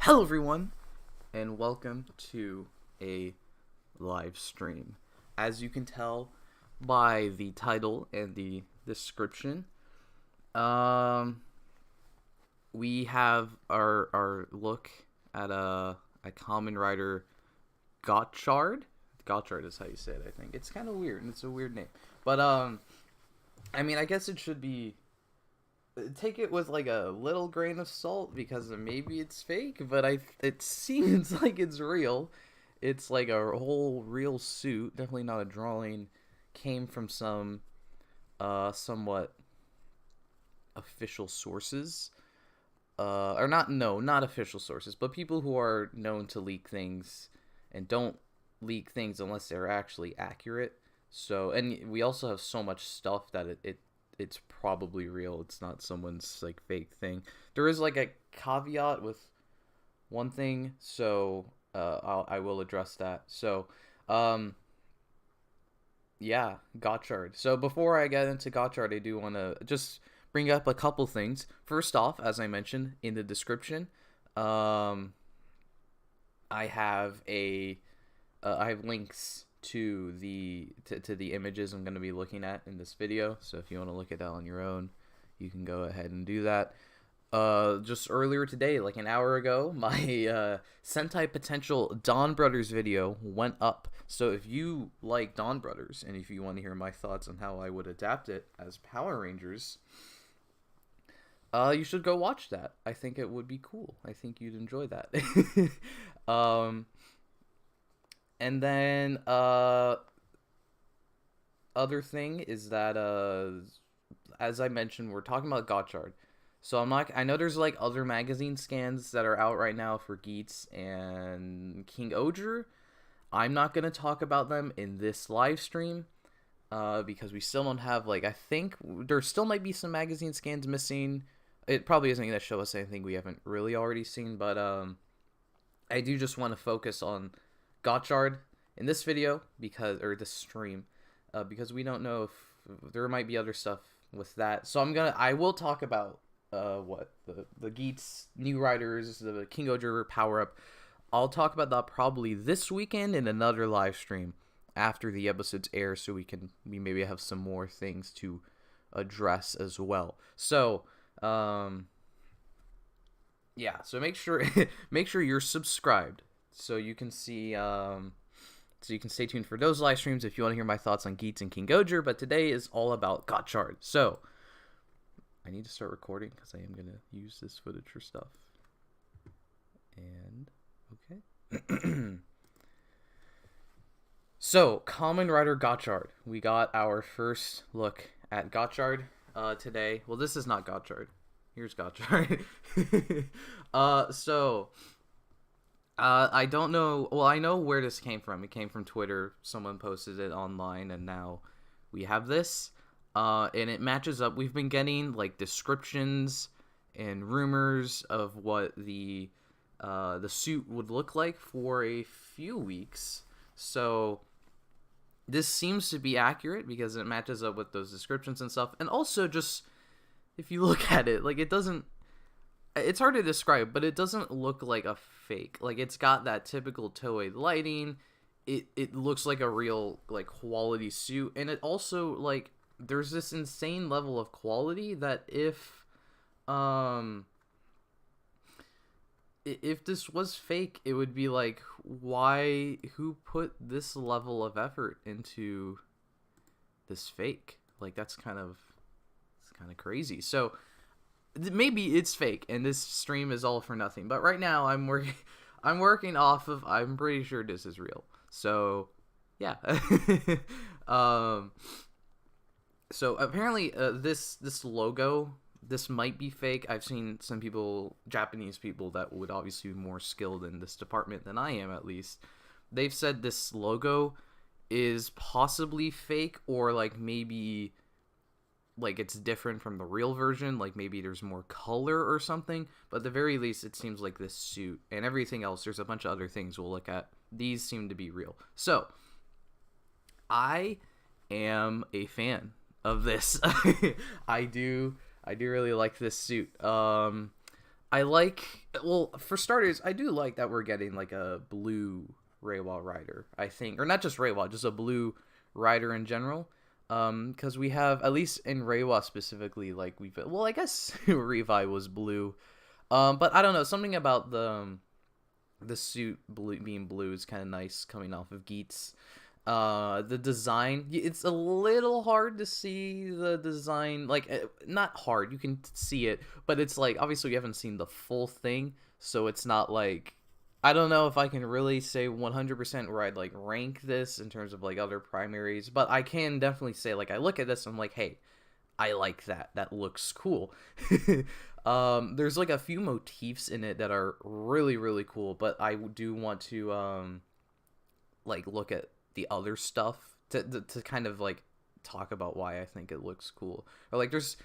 Hello everyone, and welcome to a live stream. As you can tell by the title and the description, we have our look at a Kamen Rider Gotchard. Gotchard is how you say it, I think. It's kind of weird, and it's a weird name. But, I guess it should be... Take it with like a little grain of salt because maybe it's fake, but it seems like it's real. It's like a whole real suit, definitely not a drawing. Came from some somewhat official sources. Not official sources, but people who are known to leak things and don't leak things unless they're actually accurate. So, and we also have so much stuff that it's probably real. It's not someone's like fake thing. There is like a caveat with one thing, so I will address that. So, yeah, Gotchard. So before I get into Gotchard, I do want to just bring up a couple things. First off, as I mentioned in the description, I have I have links to the images I'm going to be looking at in this video. So if you want to look at that on your own, you can go ahead and do that. Just earlier today, like an hour ago, my Sentai Potential Dawn Brothers video went up. So if you like Dawn Brothers and if you want to hear my thoughts on how I would adapt it as Power Rangers, you should go watch that. I think it would be cool. I think you'd enjoy that. And then, other thing is that, as I mentioned, we're talking about Gotchard. So I know there's like other magazine scans that are out right now for Geats and King Oger. I'm not going to talk about them in this live stream, because we still don't have, like, I think there still might be some magazine scans missing. It probably isn't going to show us anything we haven't really already seen, but, I do just want to focus on Gotchard in this video or this stream, because we don't know if there might be other stuff with that. So I will talk about the Geats new riders, the King Oger power up. I'll talk about that probably this weekend in another live stream after the episodes air, so we maybe have some more things to address as well. So yeah, so make sure you're subscribed. So you can see, so you can stay tuned for those live streams if you want to hear my thoughts on Geats and King Oger. But today is all about Gotchard. So I need to start recording because I am going to use this footage for stuff. And okay. So Kamen Rider Gotchard. We got our first look at Gotchard today. Well, this is not Gotchard. Here's Gotchard. I don't know. Well, I know where this came from. It came from Twitter. Someone posted it online, and now we have this. And it matches up. We've been getting like descriptions and rumors of what the suit would look like for a few weeks. So this seems to be accurate because it matches up with those descriptions and stuff. And also, just if you look at it, like, it doesn't. It's hard to describe, but it doesn't look like a fake. Like, it's got that typical Toei lighting. It looks like a real, like, quality suit. And it also, like, there's this insane level of quality that if this was fake, it would be like, who put this level of effort into this fake? Like, it's kind of crazy. So maybe it's fake and this stream is all for nothing, but right now I'm working off of, I'm pretty sure this is real. So yeah. So apparently this logo, this might be fake. I've seen some people, Japanese people that would obviously be more skilled in this department than I am, at least. They've said this logo is possibly fake, or like maybe like it's different from the real version, like maybe there's more color or something, but at the very least it seems like this suit and everything else, there's a bunch of other things we'll look at, these seem to be real. So I am a fan of this. I do really like this suit. I like, well, for starters, I do like that we're getting like a blue Reiwa rider, I think, or not just Reiwa, just a blue rider in general. Because we have, at least in Reiwa specifically, like well, I guess Revi was blue. But I don't know, something about the suit blue, being blue is kind of nice coming off of Geats. The design, it's a little hard to see the design, like, not hard, you can see it, but it's like, obviously we haven't seen the full thing, so it's not like, I don't know if I can really say 100% where I'd like rank this in terms of like other primaries, but I can definitely say, like, I look at this and I'm like, hey, I like that. That looks cool. There's like a few motifs in it that are really, really cool, but I do want to like look at the other stuff to kind of like talk about why I think it looks cool. Or like there's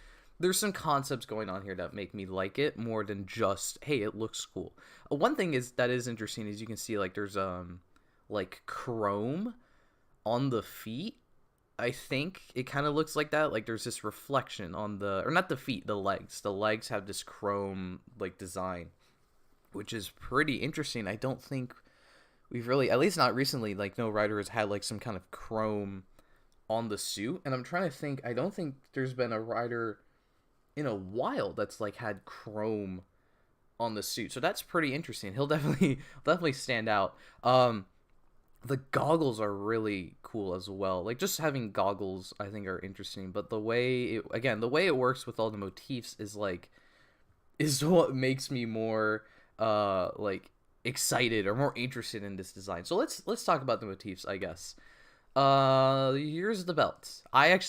some concepts going on here that make me like it more than just, hey, it looks cool. One thing that is interesting is you can see like there's like chrome on the feet. I think it kind of looks like that. Like there's this reflection on or not the feet, the legs. The legs have this chrome like design, which is pretty interesting. I don't think we've really, at least not recently, like no rider has had like some kind of chrome on the suit. And I'm trying to think, I don't think there's been a rider in a while that's like had chrome on the suit. So that's pretty interesting. He'll definitely stand out. The goggles are really cool as well. Like, just having goggles, I think, are interesting. But the way it works with all the motifs is what makes me more, like, excited or more interested in this design. So let's talk about the motifs, I guess. Here's the belt. I've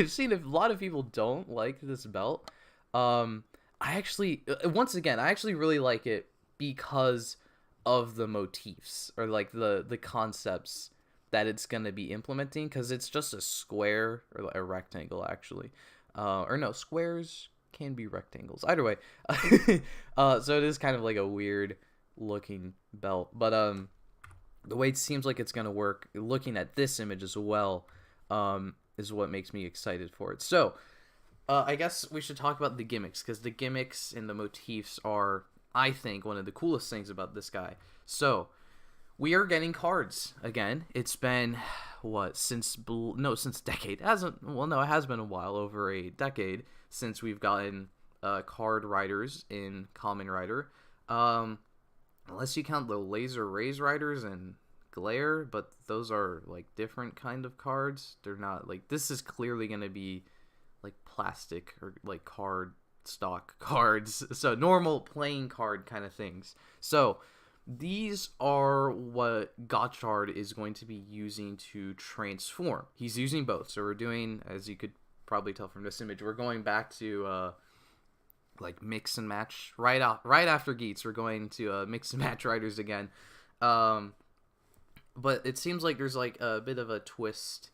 seen a lot of people don't like this belt. I actually really like it because of the motifs, or like the concepts that it's gonna be implementing, because it's just a square or a rectangle actually, or no, squares can be rectangles, either way. So it is kind of like a weird looking belt, but the way it seems like it's gonna work, looking at this image as well, is what makes me excited for it. So I guess we should talk about the gimmicks, because the gimmicks and the motifs are, I think, one of the coolest things about this guy. So we are getting cards again. It's been since decade. It has been a while, over a decade since we've gotten card riders in Kamen Rider. Unless you count the laser rays riders and glare, but those are like different kind of cards. They're not like, this is clearly going to be like plastic or like card stock cards, so normal playing card kind of things. So these are what Gotchard is going to be using to transform. He's using both. So we're doing, as you could probably tell from this image, we're going back to like mix and match right after Geats. We're going to mix and match riders again. But it seems like there's like a bit of a twist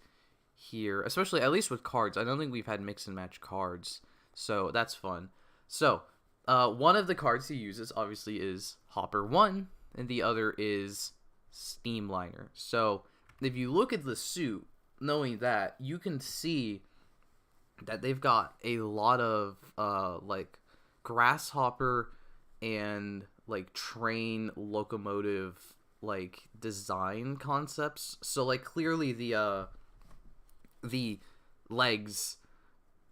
here, especially at least with cards. I don't think we've had mix and match cards, so that's fun. So one of the cards he uses obviously is Hopper 1, and the other is Steamliner. So if you look at the suit, knowing that, you can see that they've got a lot of like grasshopper and like train locomotive like design concepts. So like clearly the legs,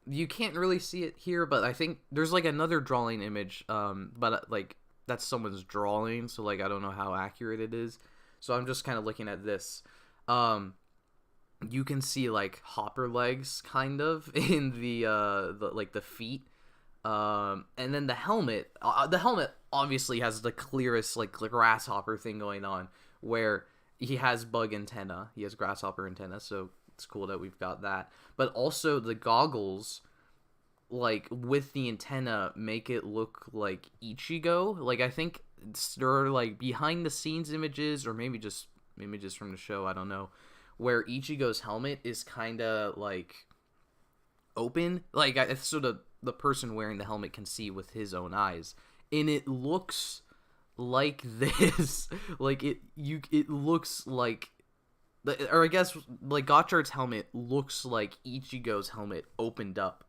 you can't really see it here, but I think there's like another drawing image, but like that's someone's drawing, so like I don't know how accurate it is. So I'm just kind of looking at this. You can see like hopper legs kind of in the like the feet, and then the helmet. The helmet obviously has the clearest like grasshopper thing going on, where he has bug antenna, he has grasshopper antenna, so it's cool that we've got that. But also the goggles, like with the antenna, make it look like Ichigo. Like I think there are like behind the scenes images, or maybe just images from the show, I don't know, where Ichigo's helmet is kind of like open, like so the person wearing the helmet can see with his own eyes, and it looks like this. Like it looks like, or I guess like Gotchard's helmet looks like Ichigo's helmet opened up,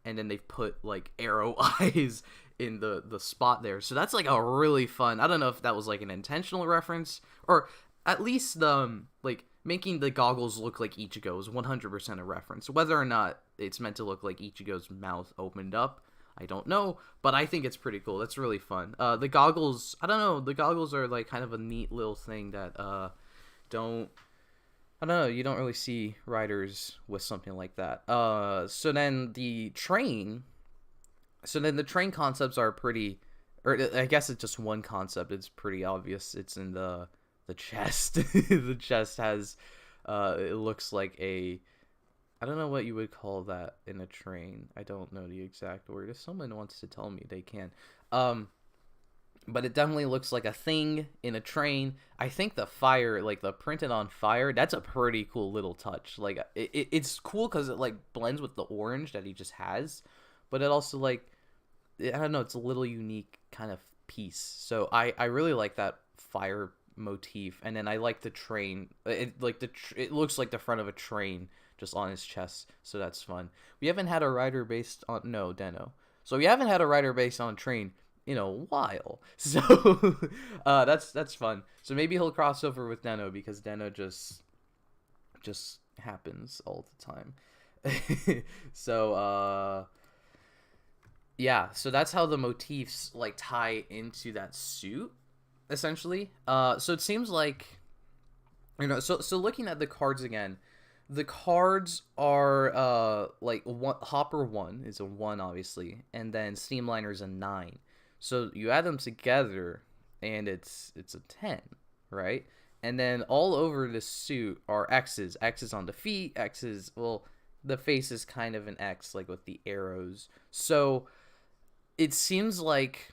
and then they've put like arrow eyes in the spot there. So that's like a really fun. I don't know if that was like an intentional reference, or at least the like making the goggles look like Ichigo is 100% a reference. Whether or not it's meant to look like Ichigo's mouth opened up, I don't know, but I think it's pretty cool. That's really fun. The goggles, I don't know, the goggles are like kind of a neat little thing that don't I don't know, you don't really see riders with something like that. So then the train concepts are pretty, or I guess it's just one concept. It's pretty obvious. It's in the chest. The chest has, it looks like a, I don't know what you would call that in a train. I don't know the exact word. If someone wants to tell me, they can. But it definitely looks like a thing in a train. I think the fire, like the printed on fire, that's a pretty cool little touch. Like it's cool because it like blends with the orange that he just has, but it also like, I don't know, it's a little unique kind of piece. So I really like that fire motif, and then I like the train. It looks like the front of a train just on his chest, so that's fun. We haven't had a rider based on Den-O. So we haven't had a rider based on a train in a while, so that's fun. So maybe he'll cross over with Den-O because Den-O just happens all the time. So yeah, so that's how the motifs like tie into that suit essentially. So it seems like, so looking at the cards again, the cards are like Hopper 1 is a 1 obviously, and then Steamliner is a 9. So you add them together, and it's a 10, right? And then all over the suit are X's. X's on the feet, X's, well, the face is kind of an X, like with the arrows. So it seems like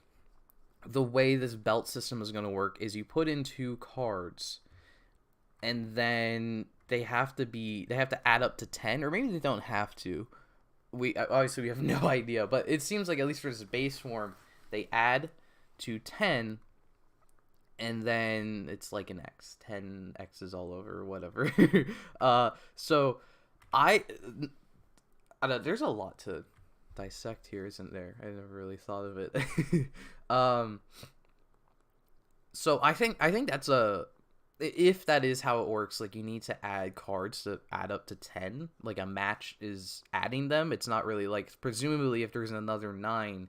the way this belt system is going to work is you put in 2 cards, and then they have to add up to 10, or maybe they don't have to. We have no idea, but it seems like at least for this base form, they add to 10, and then it's like an X. 10 X's all over, whatever. So I don't know, there's a lot to dissect here, isn't there? I never really thought of it. So I think that's if that is how it works, like you need to add cards to add up to 10. Like a match is adding them. It's not really like, presumably if there's another 9,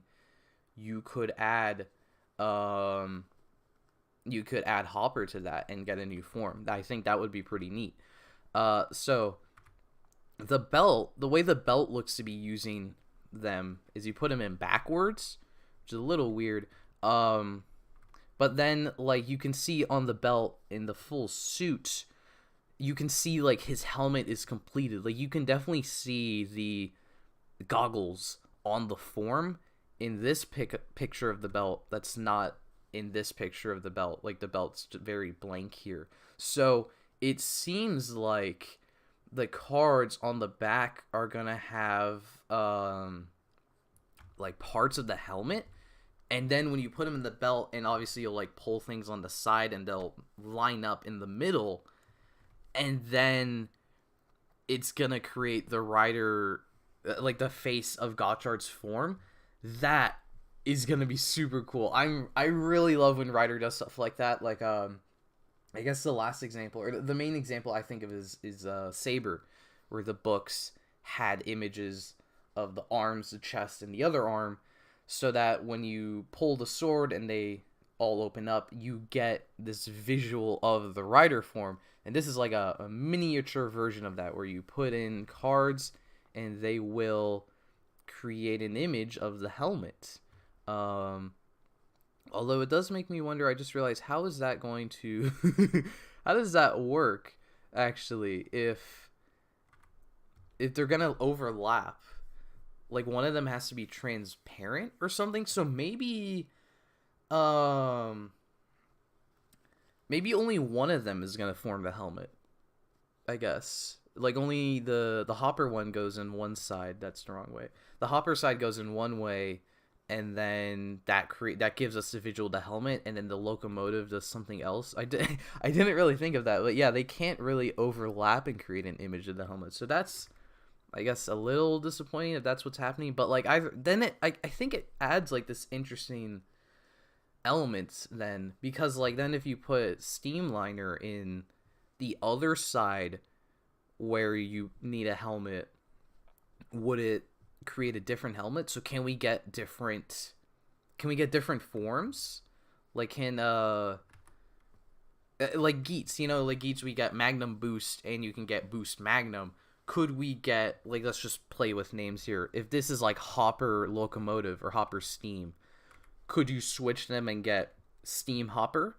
you could add Hopper to that and get a new form. I think that would be pretty neat. So the belt, the way the belt looks to be using them is you put them in backwards, which is a little weird. But then like you can see on the belt in the full suit, you can see like his helmet is completed. Like you can definitely see the goggles on the form in this picture of the belt. That's not in this picture of the belt. Like the belt's very blank here. So it seems like the cards on the back are gonna have like parts of the helmet, and then when you put them in the belt, and obviously you'll like pull things on the side and they'll line up in the middle, and then it's gonna create the rider, like the face of Gotchard's form. That is gonna be super cool. I really love when Rider does stuff like that. Like I guess the last example, or the main example I think of is Saber, where the books had images of the arms, the chest, and the other arm, so that when you pull the sword and they all open up, you get this visual of the Rider form. And this is like a miniature version of that, where you put in cards and they will create an image of the helmet. Although it does make me wonder, I just realized, how is that going to how does that work actually, if they're gonna overlap? Like one of them has to be transparent or something. So maybe only one of them is gonna form the helmet, I guess. Like only the Hopper one goes in one side. That's the wrong way. The Hopper side goes in one way, and then that gives us the visual of the helmet, and then the locomotive does something else. I didn't really think of that, but yeah, they can't really overlap and create an image of the helmet. So that's I guess a little disappointing if that's what's happening. But like I think it adds like this interesting elements then, because like then if you put Steamliner in the other side where you need a helmet, would it create a different helmet? So can we get different forms? Like can like Geats, like Geats, we get Magnum Boost and you can get Boost Magnum. Could we get, like, let's just play with names here. If this is like Hopper Locomotive or Hopper Steam, could you switch them and get Steam Hopper?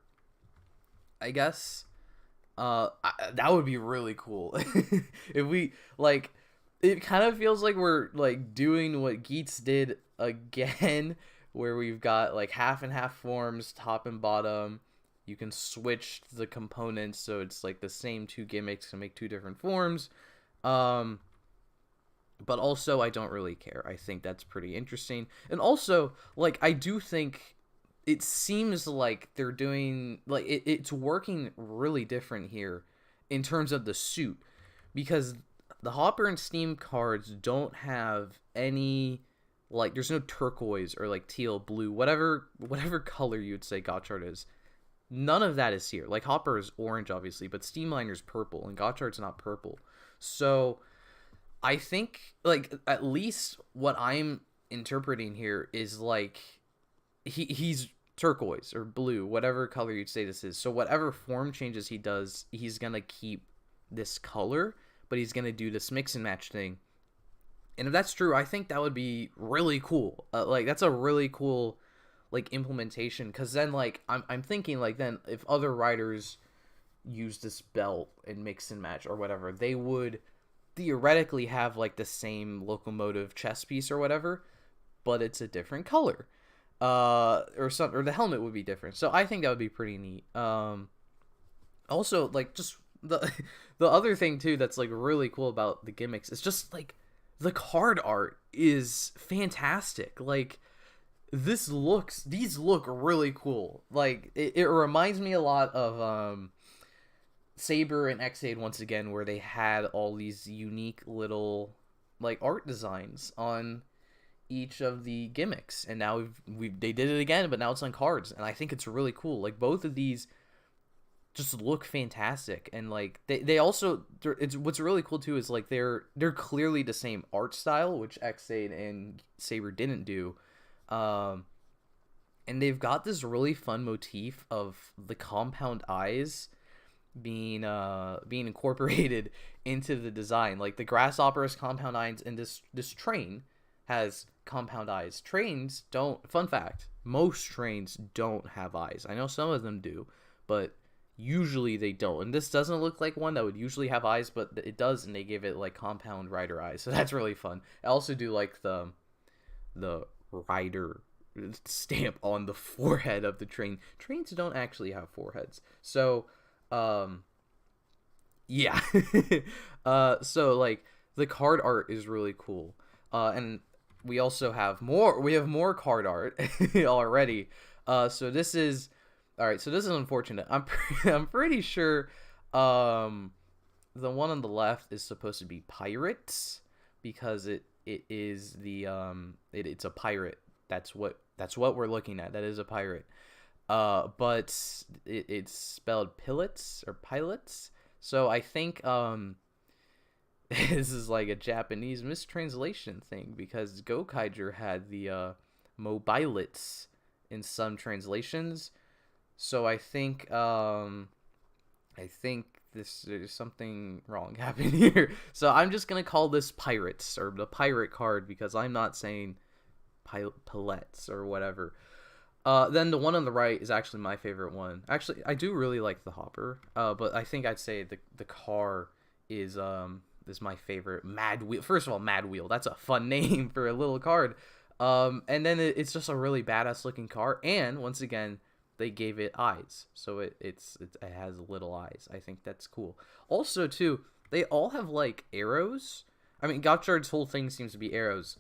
I guess. That would be really cool. If we, like, it kind of feels like we're, like, doing what Geats did again, where we've got, like, half and half forms, top and bottom. You can switch the components so it's, like, the same two gimmicks to make two different forms. But also I don't really care. I think that's pretty interesting. And also, like, I do think it seems like they're doing, like, it's working really different here in terms of the suit, because the Hopper and Steam cards don't have any, like, there's no turquoise or like teal, blue, whatever color you'd say Gotchard is. None of that is here. Like, Hopper is orange, obviously, but Steamliner's purple, and Gotchard's not purple. So I think, like, at least what I'm interpreting here is, like, he's turquoise or blue, whatever color you'd say this is. So whatever form changes he does, he's going to keep this color, but he's going to do this mix and match thing. And if that's true, I think that would be really cool. Like, that's a really cool, like, implementation, because then, like, I'm thinking, like, then if other writers use this belt and mix and match or whatever, they would theoretically have, like, the same locomotive chest piece or whatever, but it's a different color, or the helmet would be different. So I think that would be pretty neat. Also, like, just the other thing too that's, like, really cool about the gimmicks is just, like, the card art is fantastic. Like, these look really cool. Like, it reminds me a lot of Saber and Xaid once again, where they had all these unique little, like, art designs on each of the gimmicks, and now they did it again, but now it's on cards, and I think it's really cool. Like, both of these just look fantastic, and, like, they also, it's what's really cool too is, like, they're clearly the same art style, which Xaid and Saber didn't do. And they've got this really fun motif of the compound eyes being incorporated into the design. Like, the Grasshopper has compound eyes, and this train has compound eyes. Trains don't, fun fact, most trains don't have eyes. I know some of them do, but usually they don't. And this doesn't look like one that would usually have eyes, but it does, and they give it, like, compound rider eyes. So that's really fun. I also do like the rider stamp on the forehead of the train. Trains don't actually have foreheads. So yeah. So, like, the card art is really cool. And we also have more card art already. So this is unfortunate. I'm pretty sure the one on the left is supposed to be pirates, because it's a pirate. That's what we're looking at. That is a pirate. But it's spelled pilots or pilots. So I think this is like a Japanese mistranslation thing, because Gokaiger had the mobilets in some translations. So I think there's something wrong happening here. So I'm just gonna call this pirates, or the pirate card, because I'm not saying pilots or whatever. Then the one on the right is actually my favorite one. Actually, I do really like the Hopper, but I think I'd say the car is my favorite. Mad Wheel. First of all, Mad Wheel. That's a fun name for a little card. And then it's just a really badass looking car. And once again, they gave it eyes, so it has little eyes. I think that's cool. Also, too, they all have, like, arrows. I mean, Gotchard's whole thing seems to be arrows,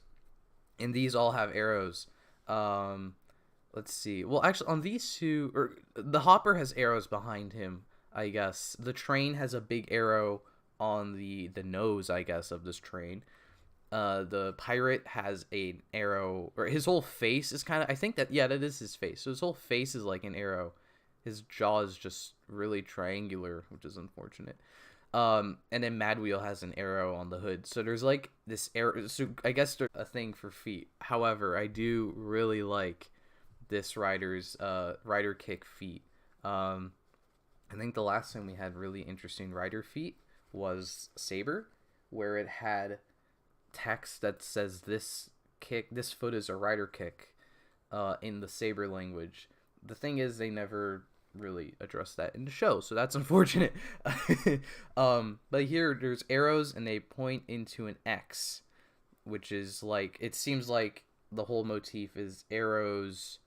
and these all have arrows. Let's see. Well, actually, on these two, or the Hopper has arrows behind him, I guess. The train has a big arrow on the nose, I guess, of this train. The pirate has an arrow, or his whole face is kind of, I think that, yeah, that is his face. So his whole face is like an arrow. His jaw is just really triangular, which is unfortunate. And then Mad Wheel has an arrow on the hood. So there's like this arrow. So I guess there's a thing for feet. However, I do really like this rider's rider kick feet. I think the last time we had really interesting rider feet was Saber, where it had text that says this foot is a rider kick in the Saber language. The thing is, they never really addressed that in the show, so that's unfortunate. But here there's arrows and they point into an X, which is like, it seems like the whole motif is arrows,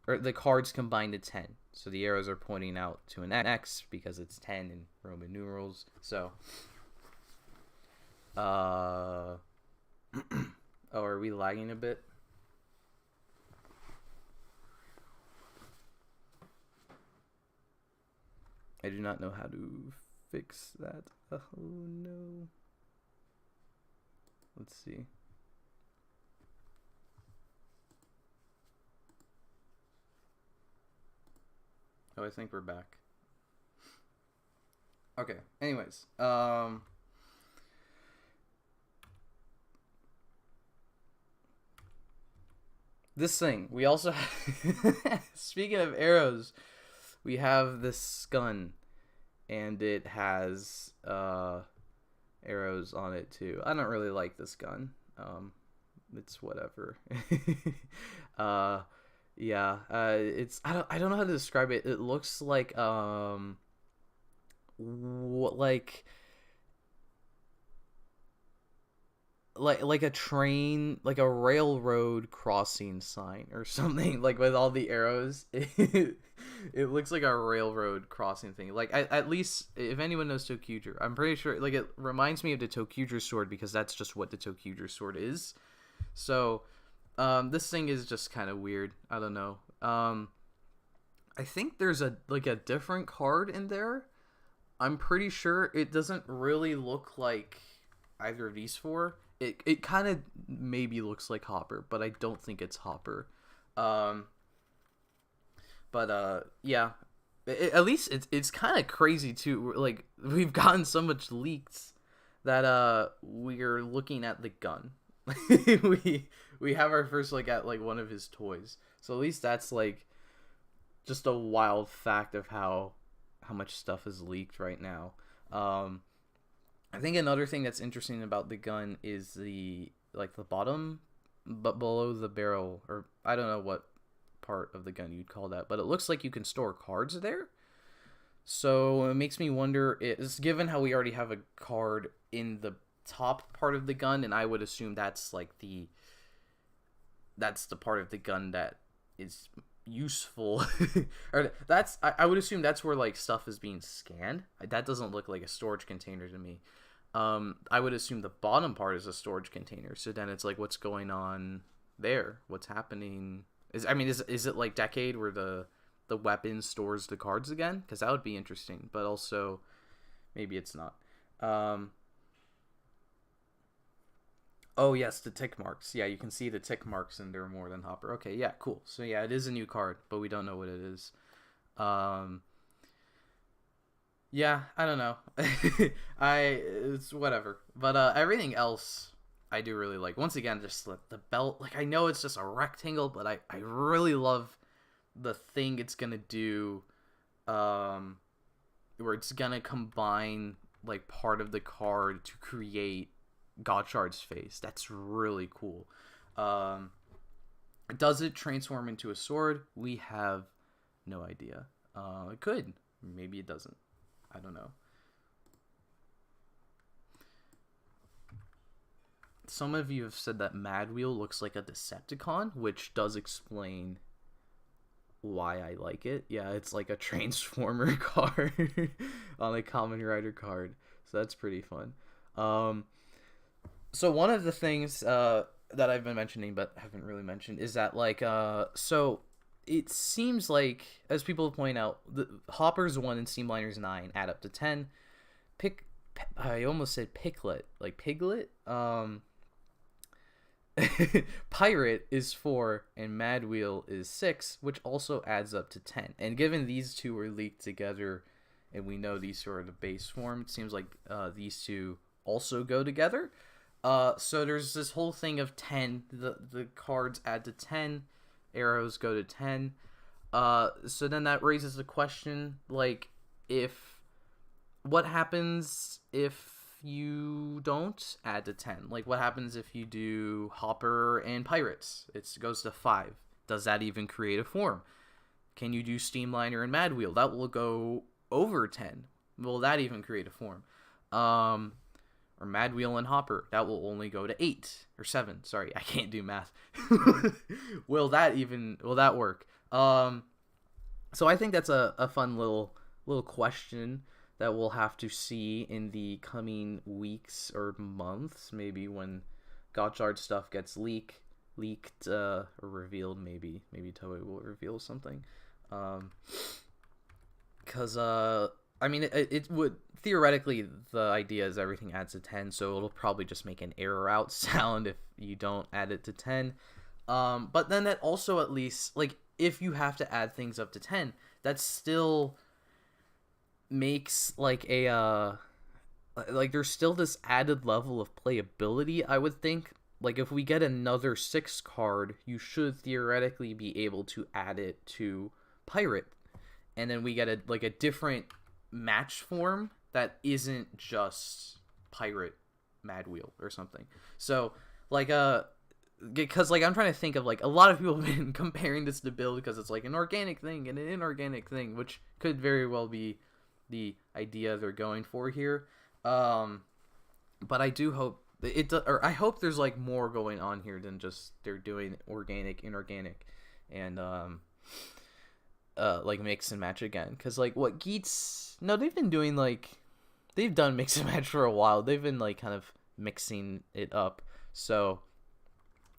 or the cards combined to 10, so the arrows are pointing out to an X because it's 10 in Roman numerals. So oh, are we lagging a bit? I do not know how to fix that. Oh no. Let's see. Oh, I think we're back. Okay. Anyways, this thing, we also have speaking of arrows, we have this gun, and it has arrows on it too. I don't really like this gun. It's whatever. Yeah. It's, I don't know how to describe it. It looks like like a train, like a railroad crossing sign or something, like with all the arrows. It looks like a railroad crossing thing. Like, at least if anyone knows Tokuger, I'm pretty sure, like, it reminds me of the Tokuger sword because that's just what the Tokuger sword is. So this thing is just kind of weird. I don't know. I think there's a different card in there. I'm pretty sure it doesn't really look like either of these four. It kind of maybe looks like Hopper, but I don't think it's Hopper. Yeah. At least it's kind of crazy too. Like, we've gotten so much leaks that we're looking at the gun. we have our first look at like one of his toys. So at least that's like just a wild fact of how much stuff is leaked right now. I think another thing that's interesting about the gun is the bottom, but below the barrel, or I don't know what part of the gun you'd call that, but it looks like you can store cards there. So it makes me wonder, given how we already have a card in the top part of the gun, and I would assume that's like that's the part of the gun that is useful, or I would assume that's where like stuff is being scanned. That doesn't look like a storage container to me. I would assume the bottom part is a storage container, so then it's like, what's going on there? What's happening? Is it like Decade where the weapon stores the cards again? Because that would be interesting, but also maybe it's not. Oh yes, the tick marks. Yeah, you can see the tick marks in there more than Hopper. Okay, yeah, cool. So yeah, it is a new card, but we don't know what it is. Yeah, I don't know. It's whatever. But everything else I do really like. Once again, just the belt. Like, I know it's just a rectangle, but I really love the thing it's gonna do. Where it's gonna combine like part of the card to create Gotchard's face. That's really cool. Does it transform into a sword? We have no idea. It could. Maybe it doesn't. I don't know. Some of you have said that Mad Wheel looks like a Decepticon, which does explain why I like it. Yeah, it's like a Transformer card on a Kamen Rider card. So that's pretty fun. So one of the things that I've been mentioning but haven't really mentioned is that, like, so it seems like, as people point out, the Hopper's 1 and Steamliner's 9 add up to 10. Pick I almost said Piglet, like Piglet. Pirate is 4 and Mad Wheel is 6, which also adds up to 10. And given these two were leaked together, and we know these two are the base form, it seems like these two also go together. So there's this whole thing of 10. The cards add to 10, arrows go to 10. So then that raises the question, like, what happens if you don't add to 10? Like, what happens if you do Hopper and Pirates? It goes to 5. Does that even create a form? Can you do Steamliner and Mad Wheel? That will go over 10. Will that even create a form? Or Mad Wheel and Hopper, that will only go to 8 or 7. Sorry, I can't do math. Will that work? So I think that's a fun little question that we'll have to see in the coming weeks or months, maybe when Gotchard stuff gets leaked or revealed. Maybe Toei will reveal something. Because I mean, it would theoretically, the idea is everything adds to 10, so it'll probably just make an error out sound if you don't add it to 10. But then that also, at least, like, if you have to add things up to 10, that still makes like a like there's still this added level of playability, I would think. Like, if we get another 6 card, you should theoretically be able to add it to Pirate, and then we get a different match form that isn't just Pirate Mad Wheel or something. So, like, because, like, I'm trying to think of, like, a lot of people have been comparing this to build because it's like an organic thing and an inorganic thing, which could very well be the idea they're going for here. But I do hope I hope there's, like, more going on here than just they're doing organic, inorganic, and like, mix and match again. Because, like, what Geats, no, they've been doing, like, they've done mix and match for a while. They've been, like, kind of mixing it up. So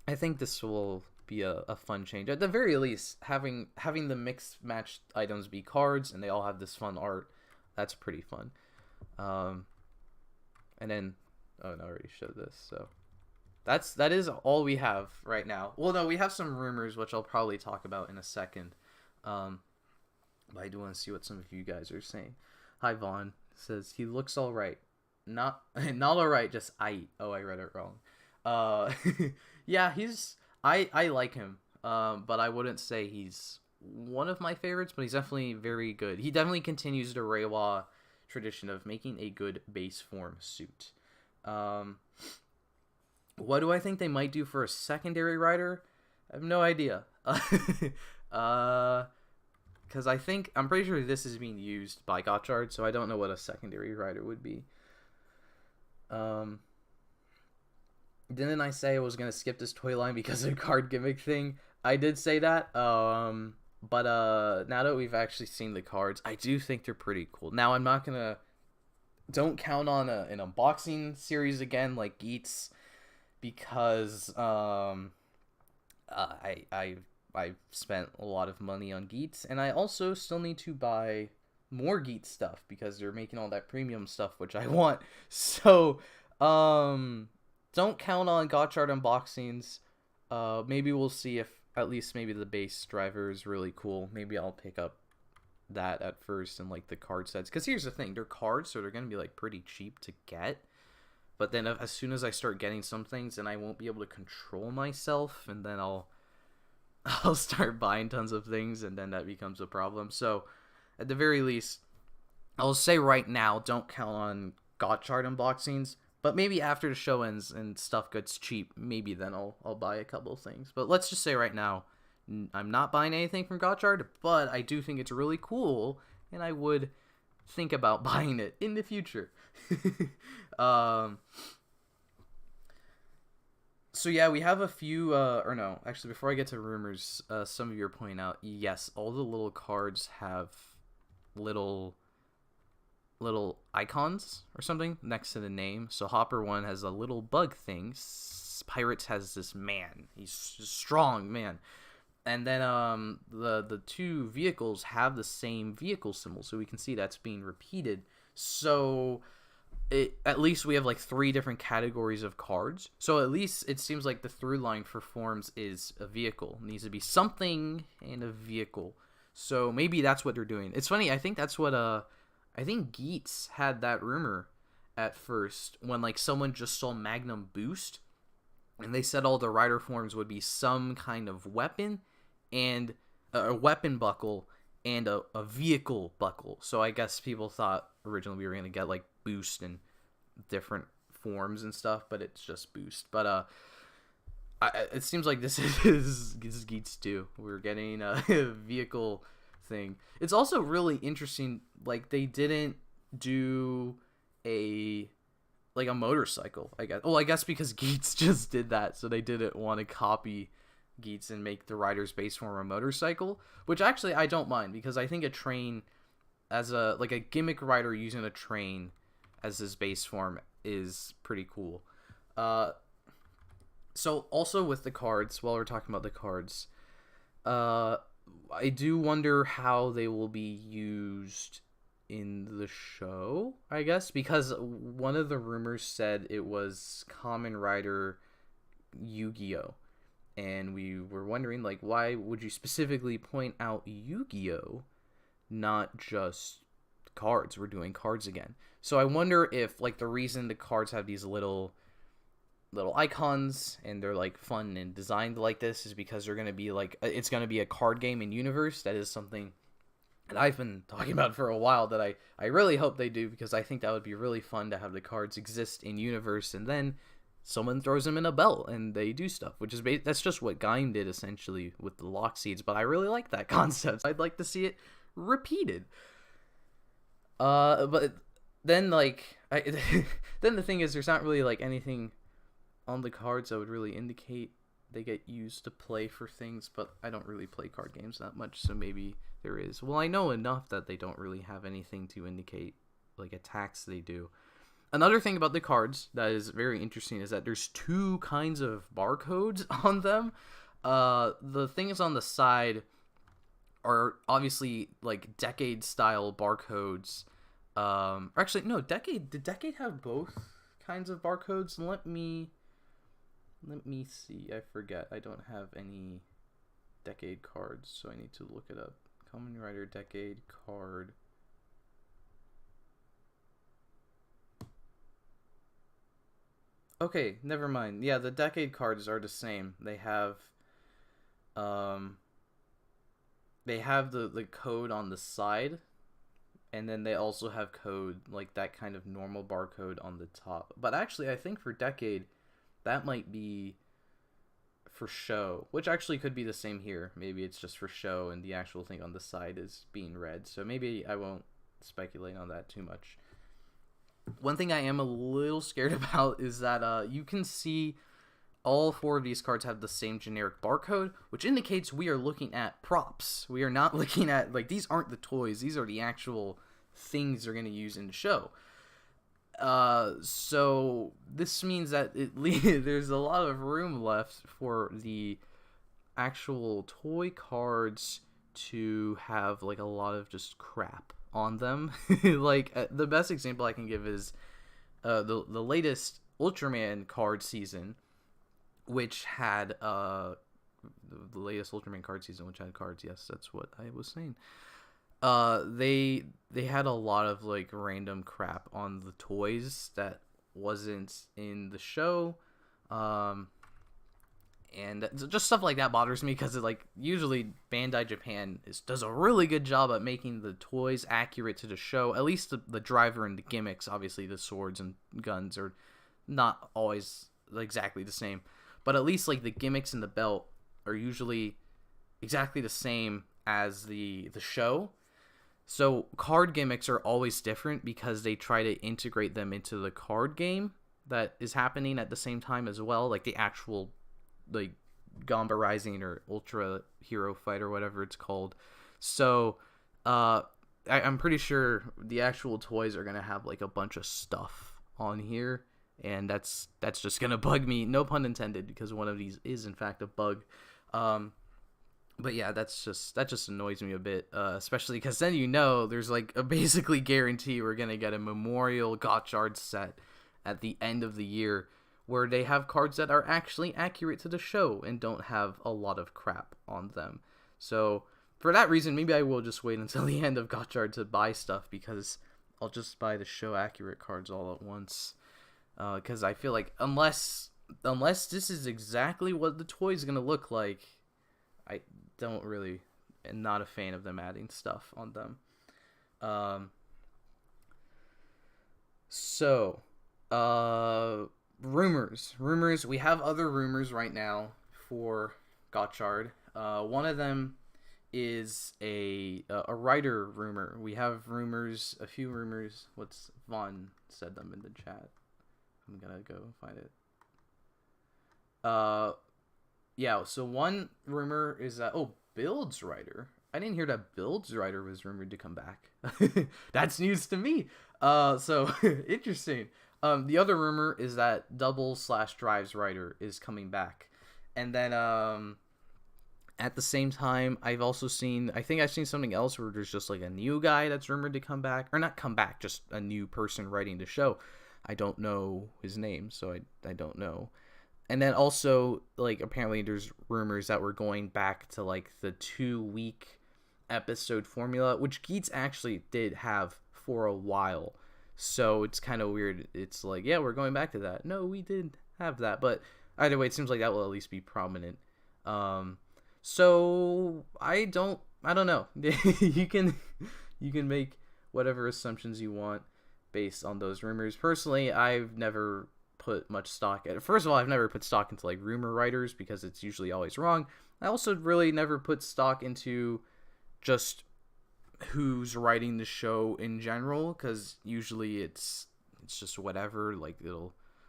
I think this will be a fun change. At the very least, having the mix match items be cards and they all have this fun art, that's pretty fun. And then, oh no, I already showed this. So that is all we have right now. Well, no, we have some rumors, which I'll probably talk about in a second. But I do want to see what some of you guys are saying. Hi, Vaughn says he looks all right. Not all right, just I. Oh, I read it wrong. Yeah, I like him. But I wouldn't say he's one of my favorites, but he's definitely very good. He definitely continues the Reiwa tradition of making a good base form suit. What do I think they might do for a secondary rider? I have no idea. Because I'm pretty sure this is being used by Gotchard, so I don't know what a secondary rider would be. Didn't I say I was gonna skip this toy line because of the card gimmick thing? I did say that. But now that we've actually seen the cards, I do think they're pretty cool. Now, I'm not gonna. Don't count on an unboxing series again like Geats, because I've spent a lot of money on Geats, and I also still need to buy more Geats stuff because they're making all that premium stuff, which I want. So, don't count on Gotchard unboxings. Maybe we'll see if at least maybe the base driver is really cool. Maybe I'll pick up that at first and, like, the card sets. Because here's the thing, they're cards, so they're going to be, like, pretty cheap to get. But then as soon as I start getting some things, then I won't be able to control myself, and then I'll start buying tons of things, and then that becomes a problem. So, at the very least, I'll say right now, don't count on Gotchard unboxings. But maybe after the show ends and stuff gets cheap, maybe then I'll buy a couple of things. But let's just say right now, I'm not buying anything from Gotchard, but I do think it's really cool, and I would think about buying it in the future. So yeah, we have a few, or no, actually, before I get to rumors, some of you are pointing out, yes, all the little cards have little icons or something next to the name. So Hopper 1 has a little bug thing. Pirates has this man. He's a strong man. And then the two vehicles have the same vehicle symbol, so we can see that's being repeated. So at least we have like 3 different categories of cards. So at least it seems like the through line for forms is a vehicle. It needs to be something and a vehicle. So maybe that's what they're doing. It's funny, I think that's what I think Geats had that rumor at first when like someone just saw Magnum Boost and they said all the rider forms would be some kind of weapon and a weapon buckle and a vehicle buckle. So I guess people thought originally we were going to get like Boost and different forms and stuff, but it's just Boost. But it seems like this is Geats too. We're getting a vehicle thing. It's also really interesting, like they didn't do a motorcycle, I guess. Well, I guess because Geats just did that, so they didn't want to copy Geats and make the rider's base form a motorcycle, which actually I don't mind, because I think a train as a gimmick rider using a train as his base form is pretty cool. So also with the cards, while we're talking about the cards, I do wonder how they will be used in the show, I guess, because one of the rumors said it was Kamen Rider Yu-Gi-Oh! And we were wondering, like, why would you specifically point out Yu-Gi-Oh!, not just cards? We're doing cards again. So I wonder if, like, the reason the cards have these little icons and they're, like, fun and designed like this is because they're going to be, like, it's going to be a card game in universe. That is something that I've been talking about for a while that I really hope they do, because I think that would be really fun to have the cards exist in universe and then someone throws them in a belt and they do stuff, which is that's just what Gaim did essentially with the lock seeds. But I really like that concept. I'd like to see it repeated. But then then the thing is, there's not really like anything on the cards that would really indicate they get used to play for things. But I don't really play card games that much, so maybe there is. Well, I know enough that they don't really have anything to indicate like attacks they do. Another thing about the cards that is very interesting is that there's 2 kinds of barcodes on them. The things on the side are obviously like Decade style barcodes. Actually, no, did Decade have both kinds of barcodes? Let me see. I forget. I don't have any Decade cards, so I need to look it up. Kamen Rider Decade card. Okay, never mind. Yeah, the Decade cards are the same. They have the code on the side, and then they also have code, like that kind of normal barcode on the top. But actually, I think for Decade, that might be for show, which actually could be the same here. Maybe it's just for show, and the actual thing on the side is being read. So maybe I won't speculate on that too much. One thing I am a little scared about is that you can see all 4 of these cards have the same generic barcode, which indicates we are looking at props. We are not looking at, like, these aren't the toys. These are the actual things they're going to use in the show. So this means that there's a lot of room left for the actual toy cards to have, like, a lot of just crap on them. Like, the best example I can give is the latest Ultraman card season, which had the latest Ultraman card season, which had cards. Yes, that's what I was saying. They had a lot of like random crap on the toys that wasn't in the show. And just stuff like that bothers me, because like usually Bandai Japan does a really good job at making the toys accurate to the show. At least the driver and the gimmicks. Obviously the swords and guns are not always exactly the same, but at least like the gimmicks and the belt are usually exactly the same as the show. So card gimmicks are always different because they try to integrate them into the card game that is happening at the same time as well, like the actual like Gamba Rising or Ultra Hero Fight or whatever it's called. So I'm pretty sure the actual toys are gonna have like a bunch of stuff on here, and that's just gonna bug me, no pun intended, because one of these is in fact a bug. But yeah, that just annoys me a bit, especially because then there's like a basically guarantee we're gonna get a Memorial Gotchard set at the end of the year, where they have cards that are actually accurate to the show and don't have a lot of crap on them. So for that reason, maybe I will just wait until the end of Gotchard to buy stuff, because I'll just buy the show accurate cards all at once. Because I feel like unless this is exactly what the toy is gonna look like, I don't really, am not a fan of them adding stuff on them. So, rumors. We have other rumors right now for Gotchard. One of them is a writer rumor. We have rumors, a few rumors. What's Vaughn said them in the chat. I'm gonna go find it. Yeah, so one rumor is that, Build's Writer. I didn't hear that Build's Writer was rumored to come back. That's news to me. So interesting. The other rumor is that Double/Drives Writer is coming back. And then at the same time, I think I've seen something else where there's just like a new guy that's rumored to come back, or not come back, just a new person writing the show. I don't know his name, so I don't know. And then also, like, apparently there's rumors that we're going back to, like, the 2-week episode formula, which Geats actually did have for a while. So it's kind of weird. It's like, yeah, we're going back to that. No, we did have that. But either way, it seems like that will at least be prominent. So I don't know. You can make whatever assumptions you want based on those rumors. Personally, I've never put much stock at it. First of all, I've never put stock into like rumor writers, because it's usually always wrong. I also really never put stock into just who's writing the show in general, because usually it's just whatever. Like,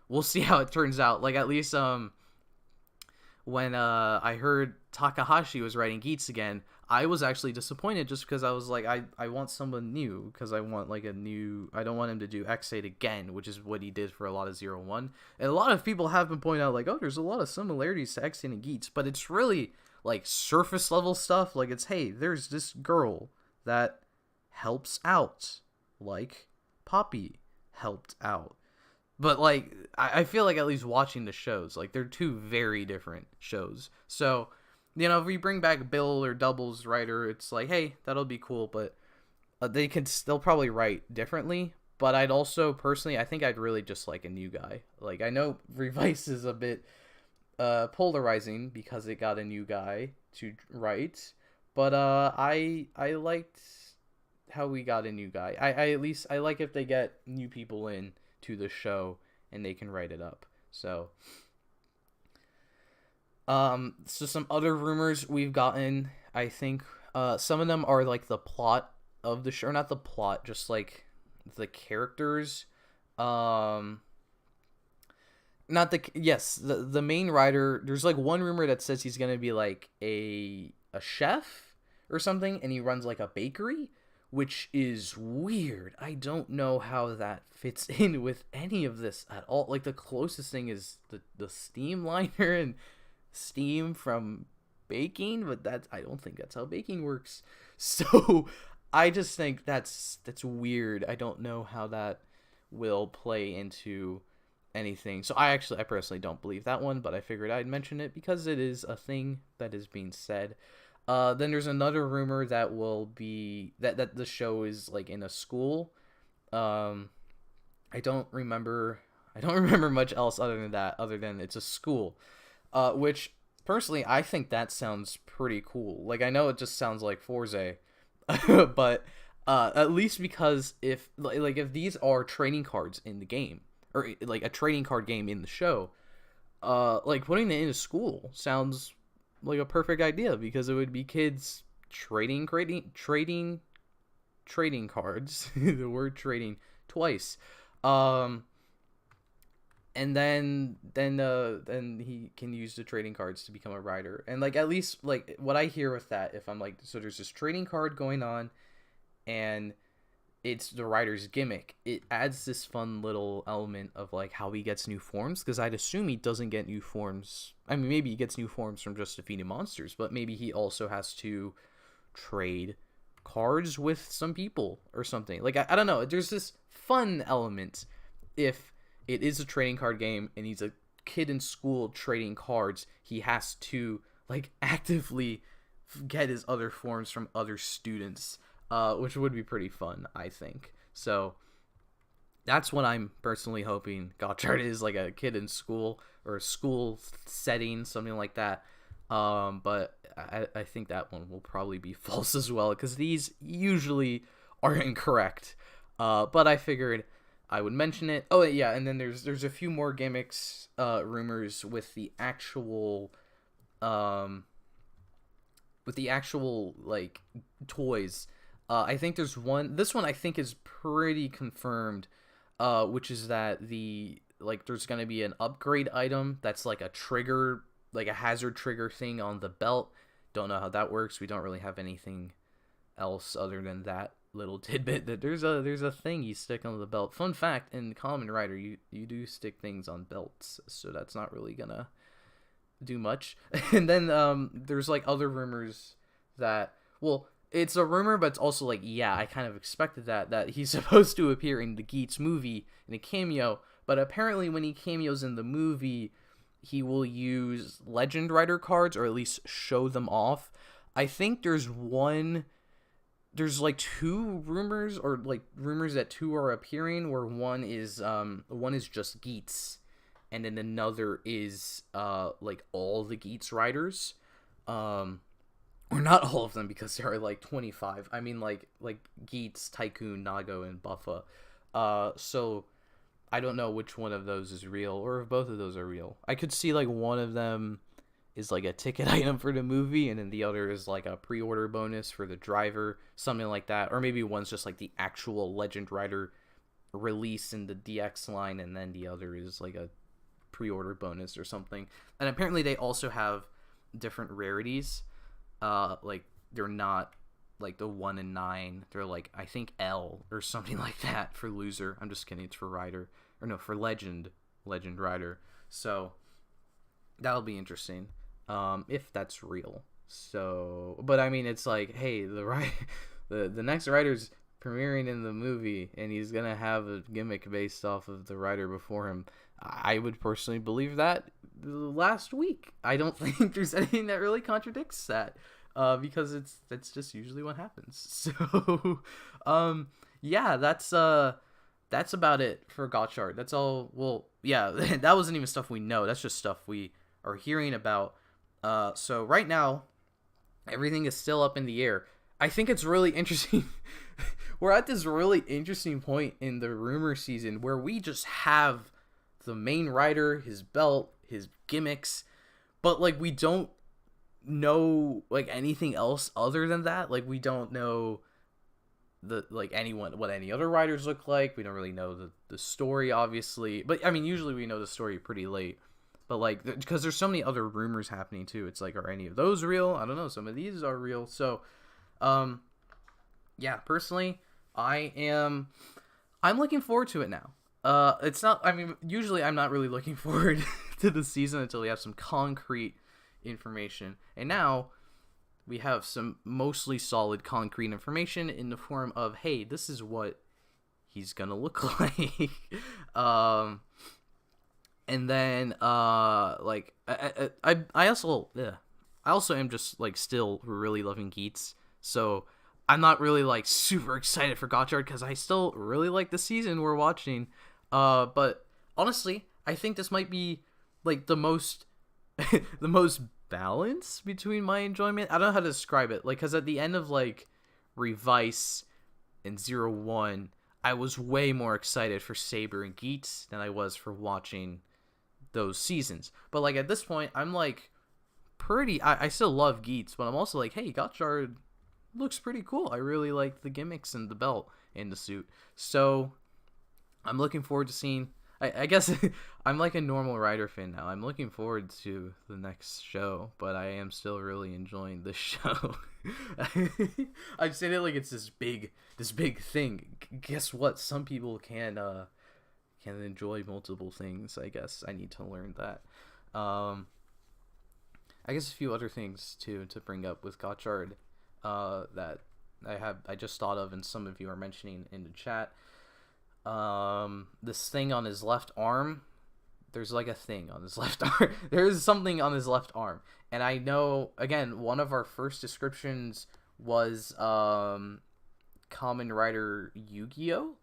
we'll see how it turns out. Like, at least when I heard Takahashi was writing Geats again, I was actually disappointed, just because I was like, I want someone new, because I want like I don't want him to do X8 again, which is what he did for a lot of 01. And a lot of people have been pointing out like, oh, there's a lot of similarities to X8 and Geats, but it's really like surface level stuff. Like, it's, hey, there's this girl that helps out, like Poppy helped out. But like, I feel like at least watching the shows, like, they're two very different shows. So, if we bring back Bill or Double's writer, it's like, hey, that'll be cool, but they'll probably write differently. But I'd also, personally, I think I'd really just like a new guy. Like, I know Revice is a bit polarizing because it got a new guy to write, but I liked how we got a new guy. I like if they get new people in to the show and they can write it up. So some other rumors we've gotten, I think some of them are like the plot of the show, not the plot, just like the characters. The main writer, there's like one rumor that says he's gonna be like a chef or something, and he runs like a bakery, which is weird. I don't know how that fits in with any of this at all. Like, the closest thing is the steam liner and steam from baking, but I don't think that's how baking works. So I just think that's weird. I don't know how that will play into anything. So I personally don't believe that one, but I figured I'd mention it because it is a thing that is being said. Then there's another rumor that will be that the show is like in a school. I don't remember much else other than it's a school. Which personally I think that sounds pretty cool. Like, I know it just sounds like Forza, but at least because if these are trading cards in the game, or like a trading card game in the show, like putting it in a school sounds like a perfect idea, because it would be kids trading cards. The word trading twice. And then he can use the trading cards to become a writer. And like, at least like what I hear with that, if I'm like, so there's this trading card going on, and it's the writer's gimmick. It adds this fun little element of like how he gets new forms, because I'd assume he doesn't get new forms. I mean, maybe he gets new forms from just defeating monsters, but maybe he also has to trade cards with some people or something. Like, I don't know. There's this fun element if it is a trading card game and he's a kid in school trading cards. He has to like actively get his other forms from other students, which would be pretty fun, I think. So that's what I'm personally hoping Gotchard is, like a kid in school or a school setting, something like that. But I think that one will probably be false as well, because these usually are incorrect. But I figured I would mention it. Oh yeah, and then there's a few more gimmicks, rumors with the actual like toys. I think there's one. This one I think is pretty confirmed, which is that there's gonna be an upgrade item that's like a trigger, like a hazard trigger thing on the belt. Don't know how that works. We don't really have anything else other than that little tidbit that there's a thing you stick on the belt. Fun fact, in Kamen Rider, you do stick things on belts, so that's not really gonna do much. And then there's like other rumors that, well, it's a rumor, but it's also like, yeah, I kind of expected that he's supposed to appear in the Geats movie in a cameo, but apparently when he cameos in the movie, he will use Legend Rider cards, or at least show them off. I think there's like two rumors, or like rumors that two are appearing, where one is just Geats, and then another is like all the Geats riders, or not all of them, because there are like 25. I mean like Geats, Tycoon, Nago, and Buffa. So I don't know which one of those is real, or if both of those are real. I could see like one of them is like a ticket item for the movie, and then the other is like a pre-order bonus for the driver, something like that. Or maybe one's just like the actual Legend Rider release in the DX line, and then the other is like a pre-order bonus or something. And apparently they also have different rarities. Like they're not like the 1 in 9. They're like, I think L or something like that for loser. I'm just kidding. It's for Rider, or no, for Legend Rider. So that'll be interesting, if that's real. So, but I mean, it's like, hey, the next Rider's premiering in the movie, and he's gonna have a gimmick based off of the Rider before him. I would personally believe that last week. I don't think there's anything that really contradicts that, because that's just usually what happens. So, yeah, that's about it for Gotchard. That's all. Well, yeah, that wasn't even stuff we know. That's just stuff we are hearing about. So right now, everything is still up in the air. I think it's really interesting. We're at this really interesting point in the rumor season where we just have the main rider, his belt, his gimmicks, but like we don't know like anything else other than that. Like we don't know what any other riders look like. We don't really know the story, obviously, but I mean usually we know the story pretty late. But like, because there's so many other rumors happening too, it's like, are any of those real? I don't know. Some of these are real. So, yeah, personally, I'm looking forward to it now. It's not, I mean, usually I'm not really looking forward to the season until we have some concrete information. And now we have some mostly solid concrete information in the form of, hey, this is what he's gonna look like. And then, like, I also am just, like, still really loving Geats, so I'm not really, like, super excited for Gotchard, because I still really like the season we're watching, but, honestly, I think this might be, like, the most balance between my enjoyment. I don't know how to describe it, like, because at the end of, like, Revice and 01, I was way more excited for Saber and Geats than I was for watching those seasons. But like at this point, I'm like I still love Geats, but I'm also like, hey, Gotchard looks pretty cool. I really like the gimmicks and the belt and the suit. So I'm looking forward to seeing. I guess I'm like a normal Rider fan now. I'm looking forward to the next show, but I am still really enjoying the show. I've said it like it's this big thing. Guess what? Some people can enjoy multiple things. I guess I need to learn that. I guess a few other things too to bring up with Gotchard that I just thought of, and some of you are mentioning in the chat. This thing on his left arm. There's like a thing on his left arm. There is something on his left arm, and I know again one of our first descriptions was Kamen Rider Yu-Gi-Oh.